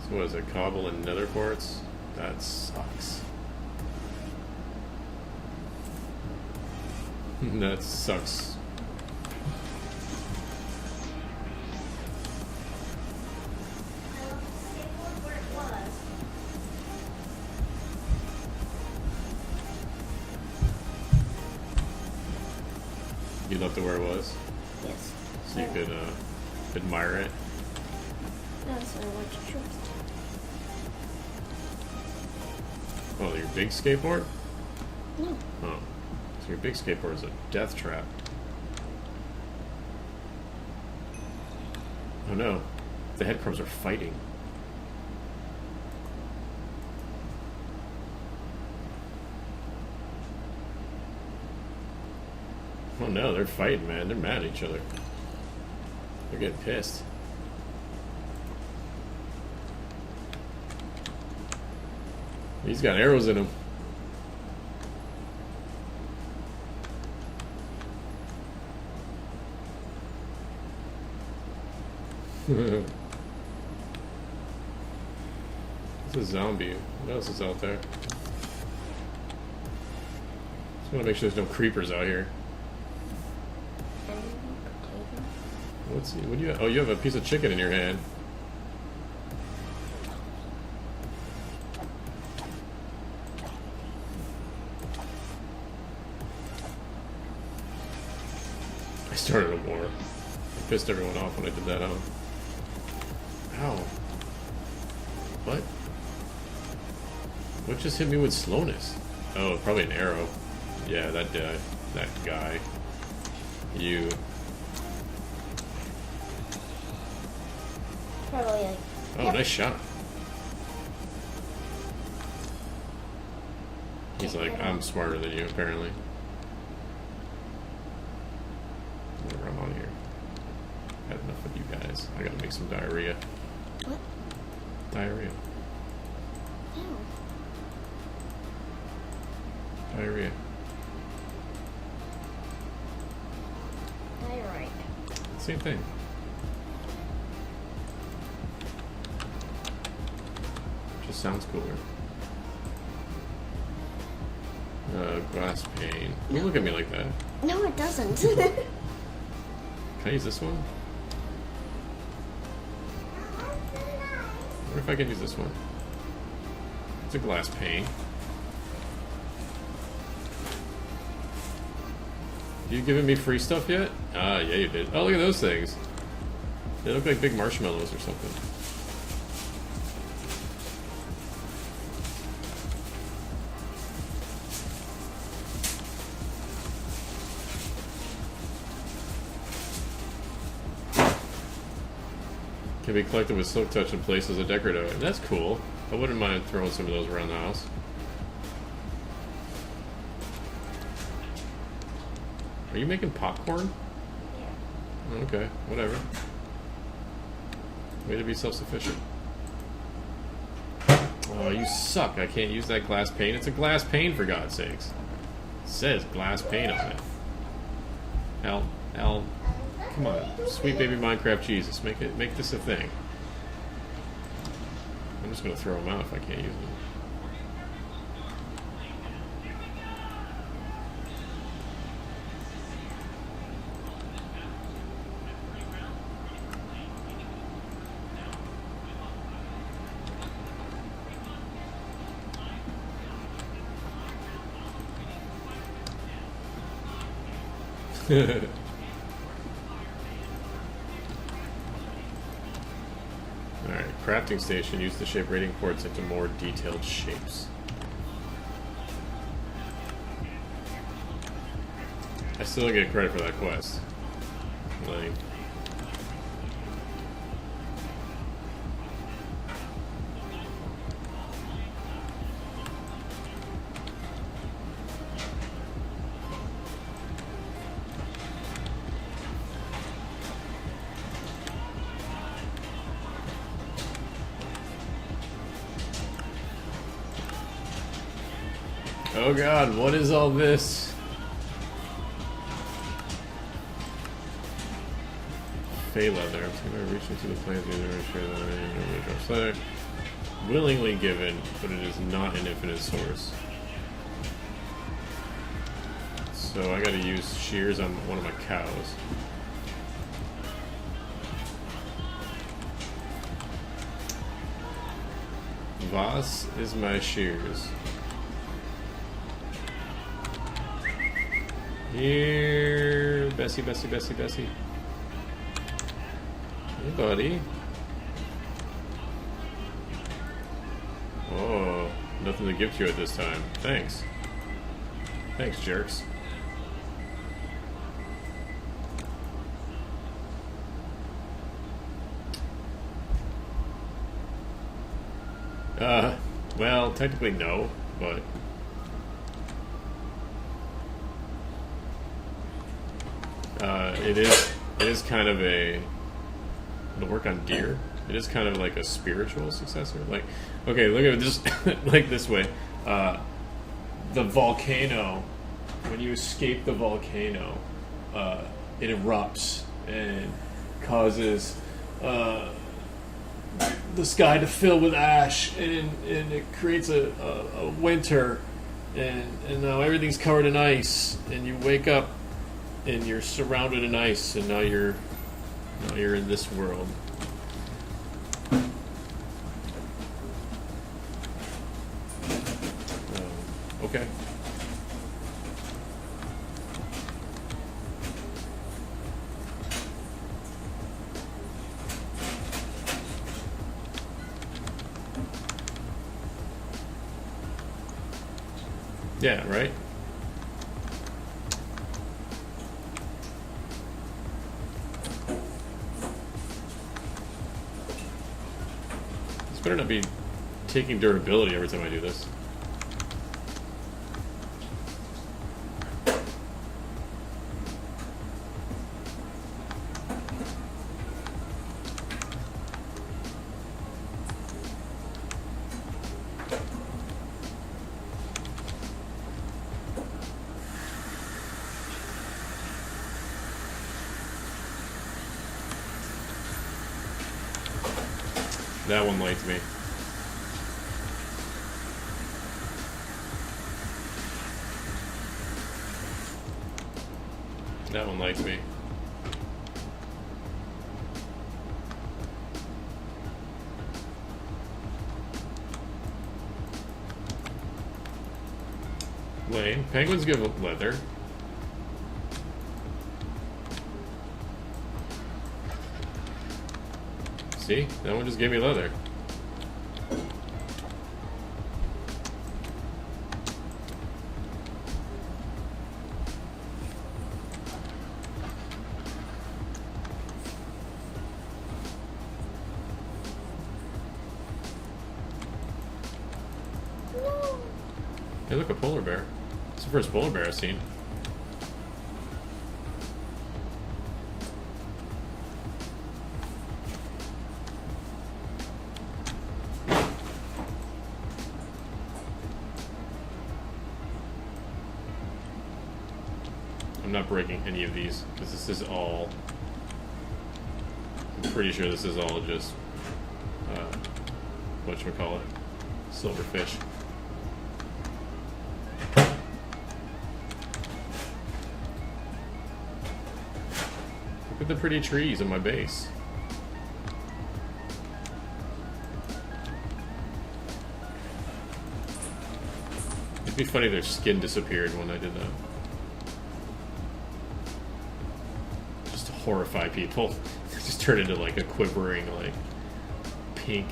So what is it? Cobble and nether quartz? That sucks. That sucks. You left it where it was? Yes. So you could admire it? That's what I want to show. Oh, your big skateboard? No. Oh. So your big skateboard is a death trap. Oh no. The headcrumbs are fighting. Oh no, they're fighting, man. They're mad at each other. They're getting pissed. He's got arrows in him. It's a zombie. What else is out there? Just want to make sure there's no creepers out here. What's what do you? Oh, you have a piece of chicken in your hand. I started a war. I pissed everyone off when I did that. Ow. What? What just hit me with slowness? Oh, probably an arrow. Yeah, that guy. You. Probably like. Oh, yep. nice shot. He's like, I'm smarter than you, apparently. Whatever, I'm on here. Had enough of you guys. I gotta make some diarrhea. What? Diarrhea. No. Diarrhea. Diorite. Same thing. Just sounds cooler. Glass pane. Don't look at me like that. No, it doesn't. Can I use this one? What if I can use this one? It's a glass pane. You giving me free stuff yet? Ah, yeah, you did. Oh, look at those things. They look like big marshmallows or something. Can be collected with silk touch in place as a decorative item. That's cool. I wouldn't mind throwing some of those around the house. Are you making popcorn? Yeah. Okay, whatever. Way to be self-sufficient. Oh, you suck. I can't use that glass pane. It's a glass pane, for God's sakes. It says glass pane on it. Al, come on. Sweet baby Minecraft Jesus. Make this a thing. I'm just going to throw them out if I can't use them. Alright, crafting station. Use to shape rating quartz into more detailed shapes. I still don't get credit for that quest. Like... Oh god, what is all this? Fey leather. I'm going to reach into the plants using a share that I didn't know which willingly given, but it is not an infinite source. So I gotta use shears on one of my cows. Voss is my shears. Here, Bessie. Hey, buddy. Oh, nothing to give to you at this time. Thanks. Thanks, jerks. Well, technically no, but it is kind of a to work on deer. It is kind of like a spiritual successor. Like, okay, look at it just like this way. The volcano, when you escape the volcano, it erupts and causes the sky to fill with ash, and it creates a winter, and now everything's covered in ice, and you wake up and you're surrounded in ice, and now you're in this world. Okay. Yeah, right? This better not be taking durability every time I do this. That one liked me. That one likes me. Lame. Penguins give leather. See? That one just gave me leather. No. Hey, look, a polar bear. It's the first polar bear I've seen. I'm not breaking any of these because this is all. I'm pretty sure this is all just whatchamacallit, silverfish. Look at the pretty trees on my base. It'd be funny if their skin disappeared when I did that. Horrify people. Just turn into like a quivering, like pink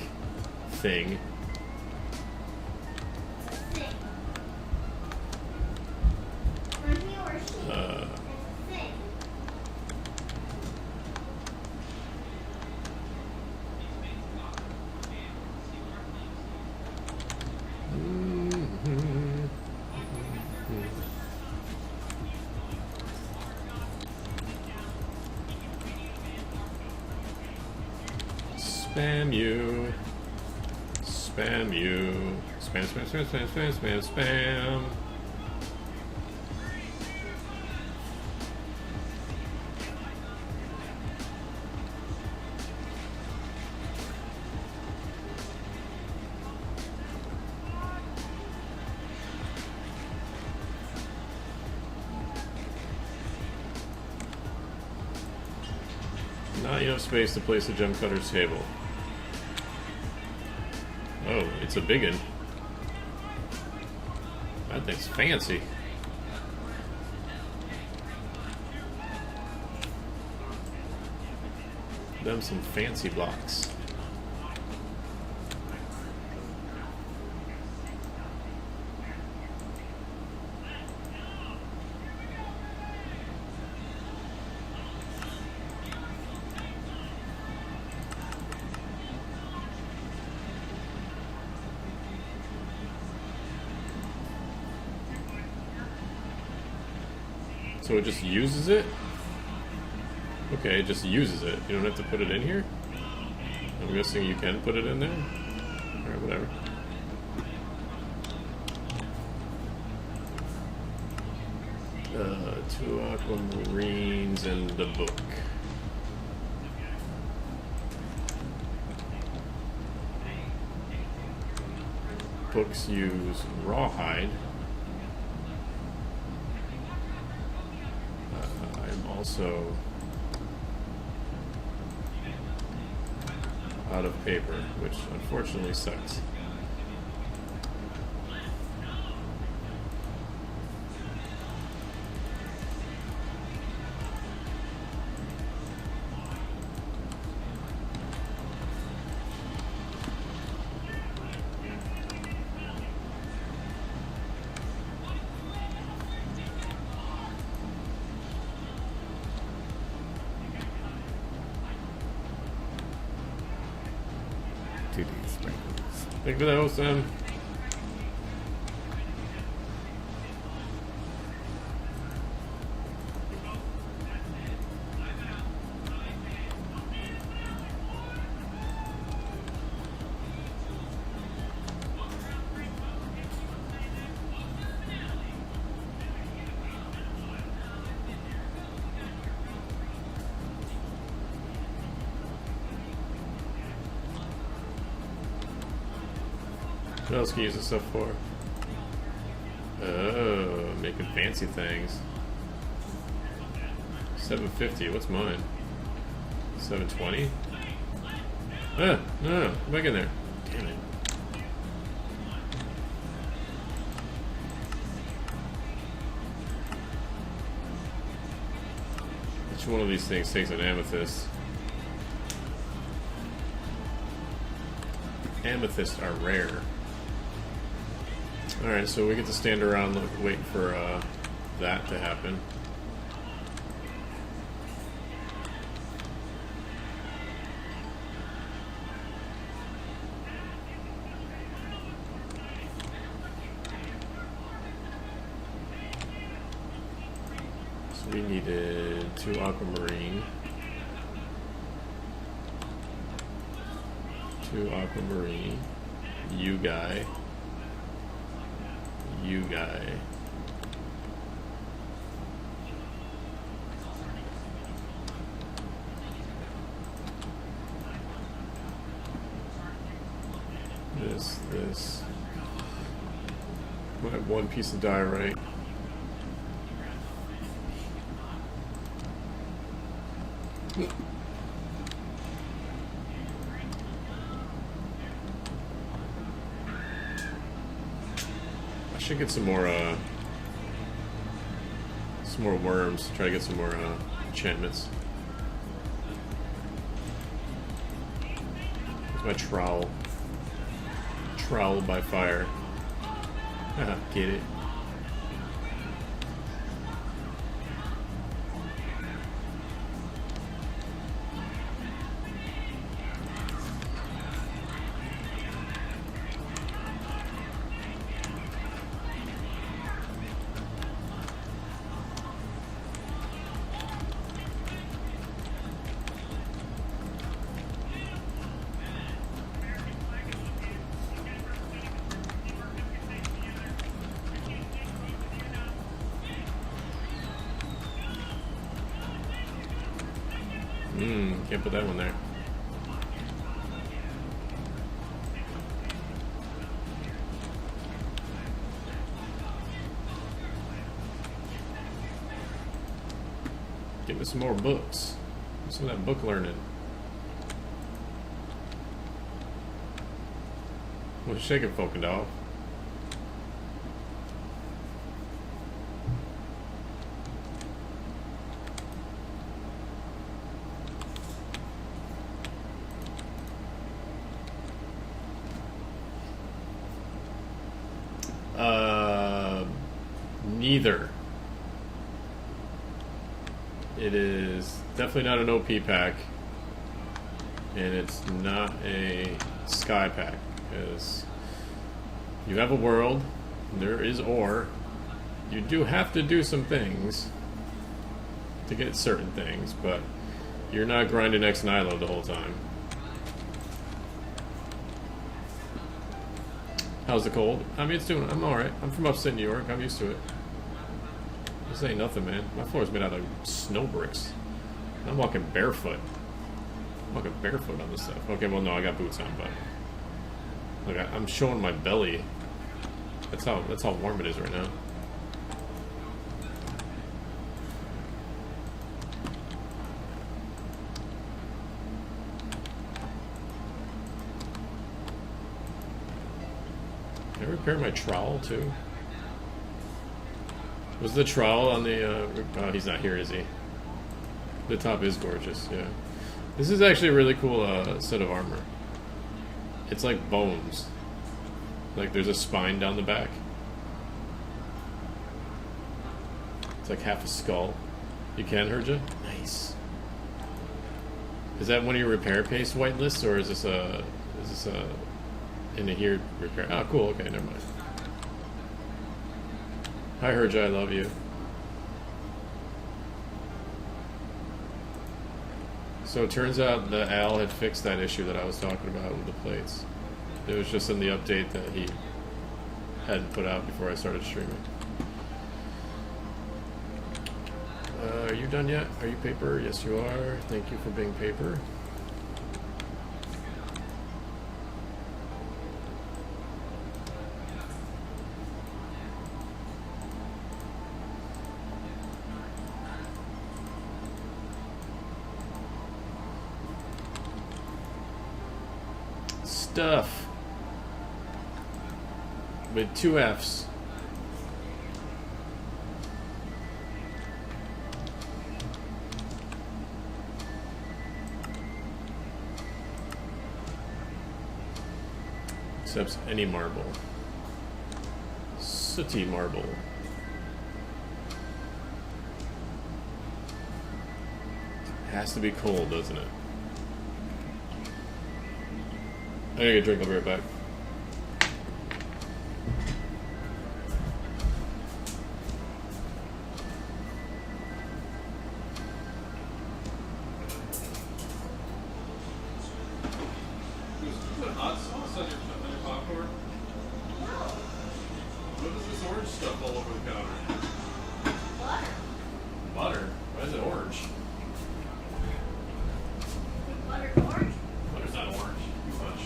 thing. Spam you. Spam you. Spam, spam, spam, spam, spam, spam, spam. Not enough space to place a gem cutter's table. Oh, it's a big one. That thing's fancy. Them some fancy blocks. So it just uses it? Okay, it just uses it. You don't have to put it in here? I'm guessing you can put it in there? Alright, whatever. Two aquamarines and the book. Books use rawhide. I'm also out of paper, which unfortunately sucks. Thank you for the host, Sam. What else can you use this stuff for? Oh, making fancy things. 750, what's mine? 720? Ah, no, come back in there. Damn it. Each one of these things takes an amethyst. Amethysts are rare. Alright, so we get to stand around waiting for that to happen. So we needed 2 aquamarine. 2 aquamarine. You guy. You guy. This. I have 1 piece of diorite. I should get some more worms. Try to get some more enchantments. Here's my trowel. Trowel by fire. Get it? Can't put that one there. Give me some more books. Some of that book learning. Well, shake it, Folkendorf. Neither. It is definitely not an OP pack, and it's not a sky pack, because you have a world, there is ore, you do have to do some things to get certain things, but you're not grinding X Nilo the whole time. How's the cold? I mean, I'm alright. I'm from upstate New York, I'm used to it. This ain't nothing, man. My floor is made out of snow bricks. I'm walking barefoot. I'm walking barefoot on this stuff. Okay, well, no, I got boots on, but look, I'm showing my belly. That's how warm it is right now. Can I repair my trowel too? Was the trowel on the, oh, he's not here, is he? The top is gorgeous, yeah. This is actually a really cool set of armor. It's like bones. Like there's a spine down the back. It's like half a skull. You can, Herja? Nice. Is that one of your repair paste whitelists, or is this a in a here repair? Oh, cool, okay, never mind. Hi, Herja, I love you. So it turns out that Al had fixed that issue that I was talking about with the plates. It was just in the update that he hadn't put out before I started streaming. Are you done yet? Are you paper? Yes, you are. Thank you for being paper. Stuff with 2 F's. Accepts any marble. Sooty marble. Has to be cold, doesn't it? I gotta get a drink, I'll be right back. Put hot sauce on your popcorn? No. What is this orange stuff all over the counter? Butter. Butter? Why is it orange? Butter's orange? Butter's not orange. Too much.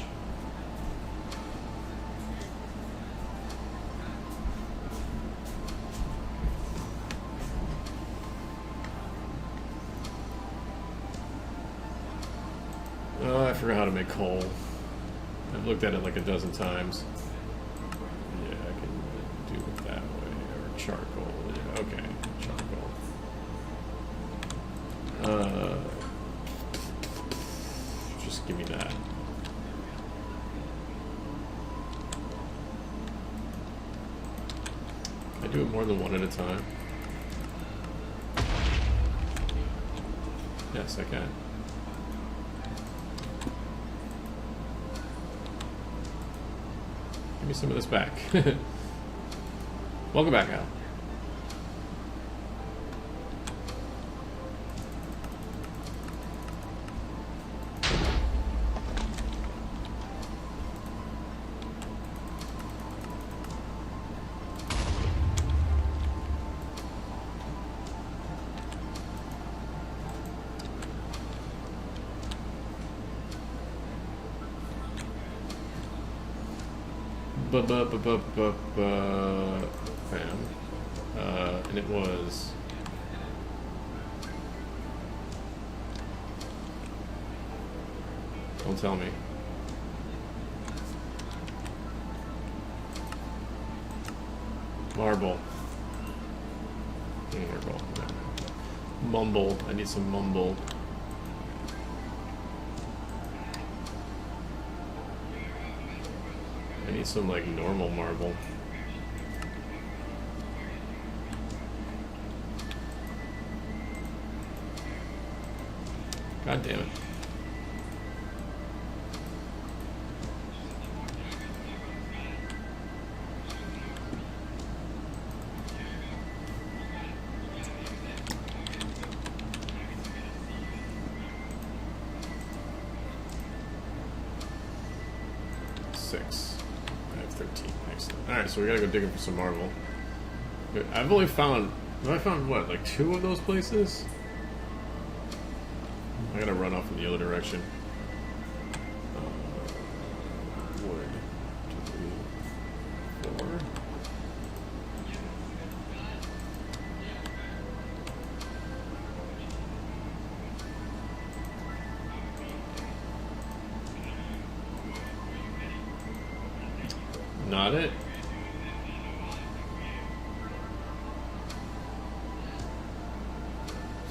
Oh, I forgot how to make coal. I've looked at it like a dozen times. Yeah, I can do it that way. Or charcoal. Yeah, okay. Charcoal. Just give me that. Can I do it more than one at a time? Yes, I can. Give me some of this back. Welcome back, Al. Fam. And it was Don't tell me. Marble. Marble. Mumble. I need some mumble. I need some like normal marble. God damn it. Six. I have 13. Excellent. Alright, so we gotta go digging for some marble. I've only found... Have I found what? Like 2 of those places? I gotta run off in the other direction. Wood. 2, 3, 4. Not it.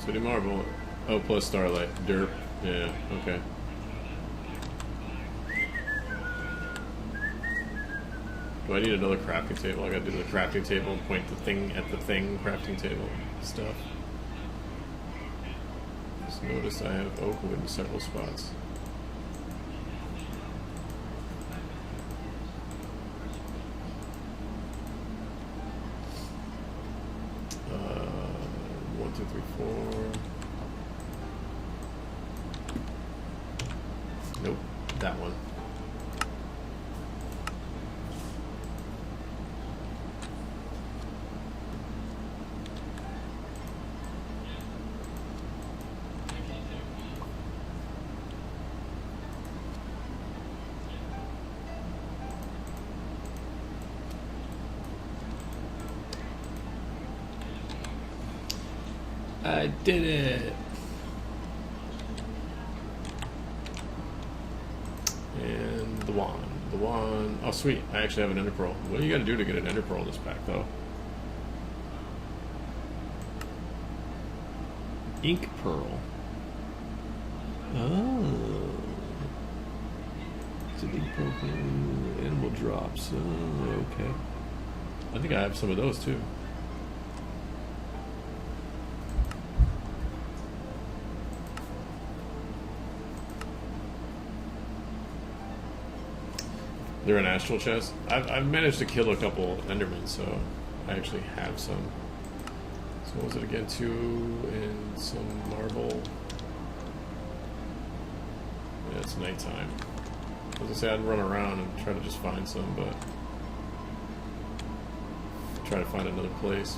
City marble. Oh, plus starlight. Derp. Yeah, okay. Do I need another crafting table? I gotta do the crafting table and point the thing at the thing crafting table stuff. Just notice I have oak wood in several spots. One, two, three, four. Nope, that one. I did it! And the wand. The wand. Oh, sweet. I actually have an ender pearl. What do you gotta do to get an ender pearl in this pack, though? Ink pearl. Oh. It's an ink pearl. Animal drops. Oh, okay. I think I have some of those, too. They're an astral chest. I've managed to kill a couple Endermen, so I actually have some. So what was it again? 2 and some marble. Yeah, it's nighttime. I was gonna say I'd run around and try to just find some, but try to find another place.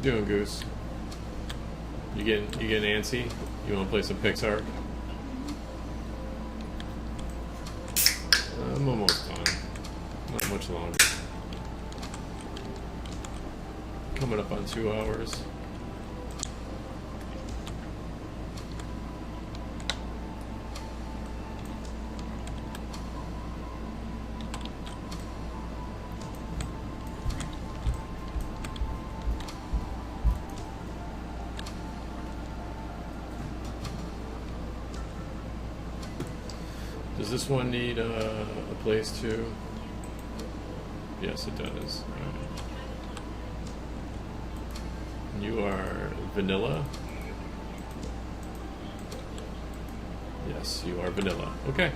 Doing, Goose? You getting antsy? You want to play some Pixar? I'm almost done. Not much longer. Coming up on 2 hours. Does this one need a place to? Yes, it does. Right. You are vanilla? Yes, you are vanilla. Okay.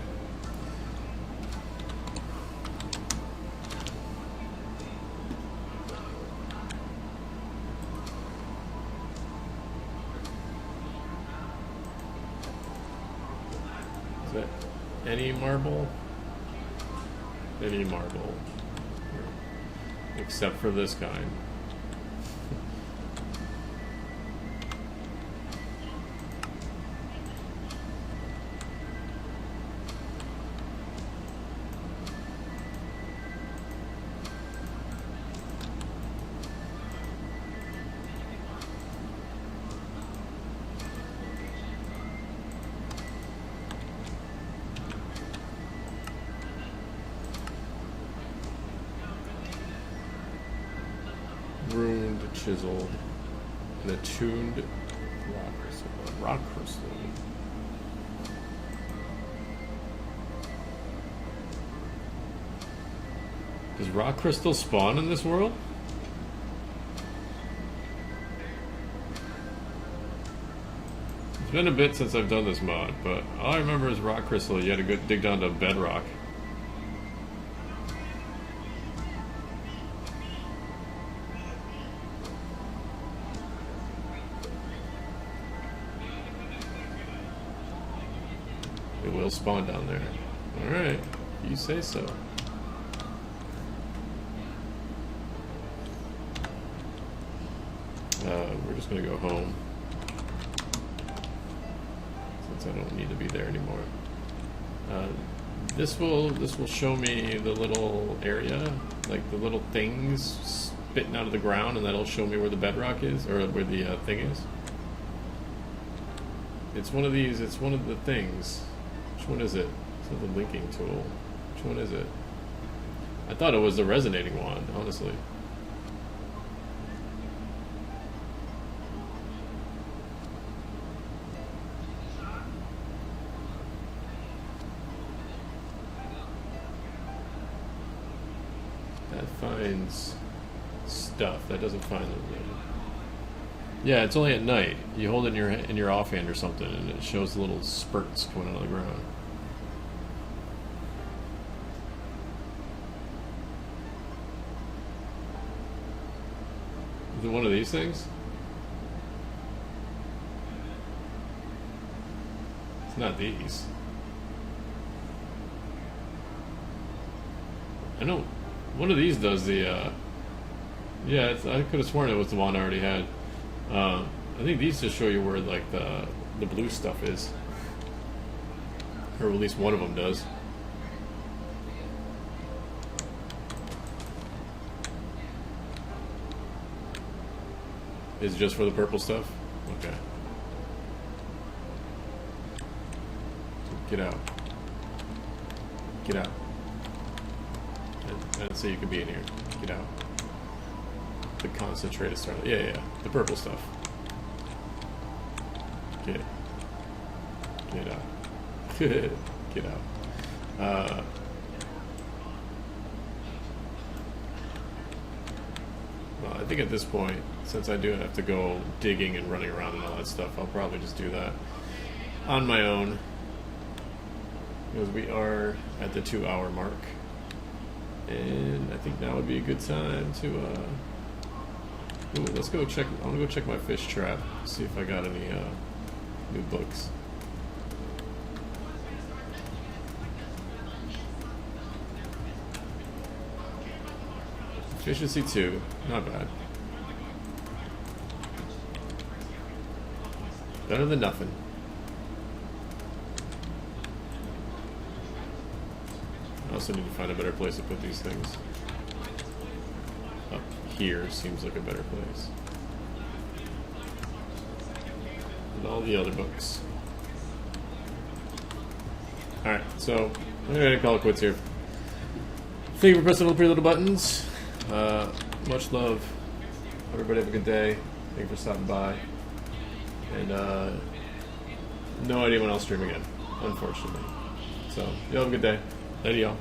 Is that any marble? Any marble. Except for this kind. Ruined, chiseled, and attuned rock crystal. Rock crystal. Does rock crystal spawn in this world? It's been a bit since I've done this mod, but all I remember is rock crystal. You had to go dig down to bedrock. It will spawn down there. Alright, you say so. We're just gonna go home. Since I don't need to be there anymore. This will show me the little area, like the little things spitting out of the ground, and that'll show me where the bedrock is, or where the thing is. It's one of these, it's one of the things. Which one is it? It's not the linking tool. Which one is it? I thought it was the resonating wand, honestly. That finds stuff. That doesn't find them. Yeah, it's only at night. You hold it in your offhand or something, and it shows little spurts coming out of the ground. Is it one of these things? It's not these. I know one of these does the. Yeah, I could have sworn it was the one I already had. I think these just show you where like the blue stuff is, or at least one of them does. Is it just for the purple stuff? Okay. Get out. Get out. I didn't say you could be in here. Get out. The concentrated starlight. Yeah. The purple stuff. Get out. Get out. Well, I think at this point, since I do have to go digging and running around and all that stuff, I'll probably just do that on my own. Because we are at the 2-hour mark. And I think now would be a good time to ooh, let's go check. I want to go check my fish trap, see if I got any new books. Efficiency 2, not bad. Better than nothing. I also need to find a better place to put these things. Up here seems like a better place. And all the other books. Alright, so I'm going to call it quits here. Thank you for pressing all the pretty little buttons. Much love. Everybody have a good day. Thank you for stopping by. And no idea when I'll stream again, unfortunately. So, you have a good day. Later, y'all.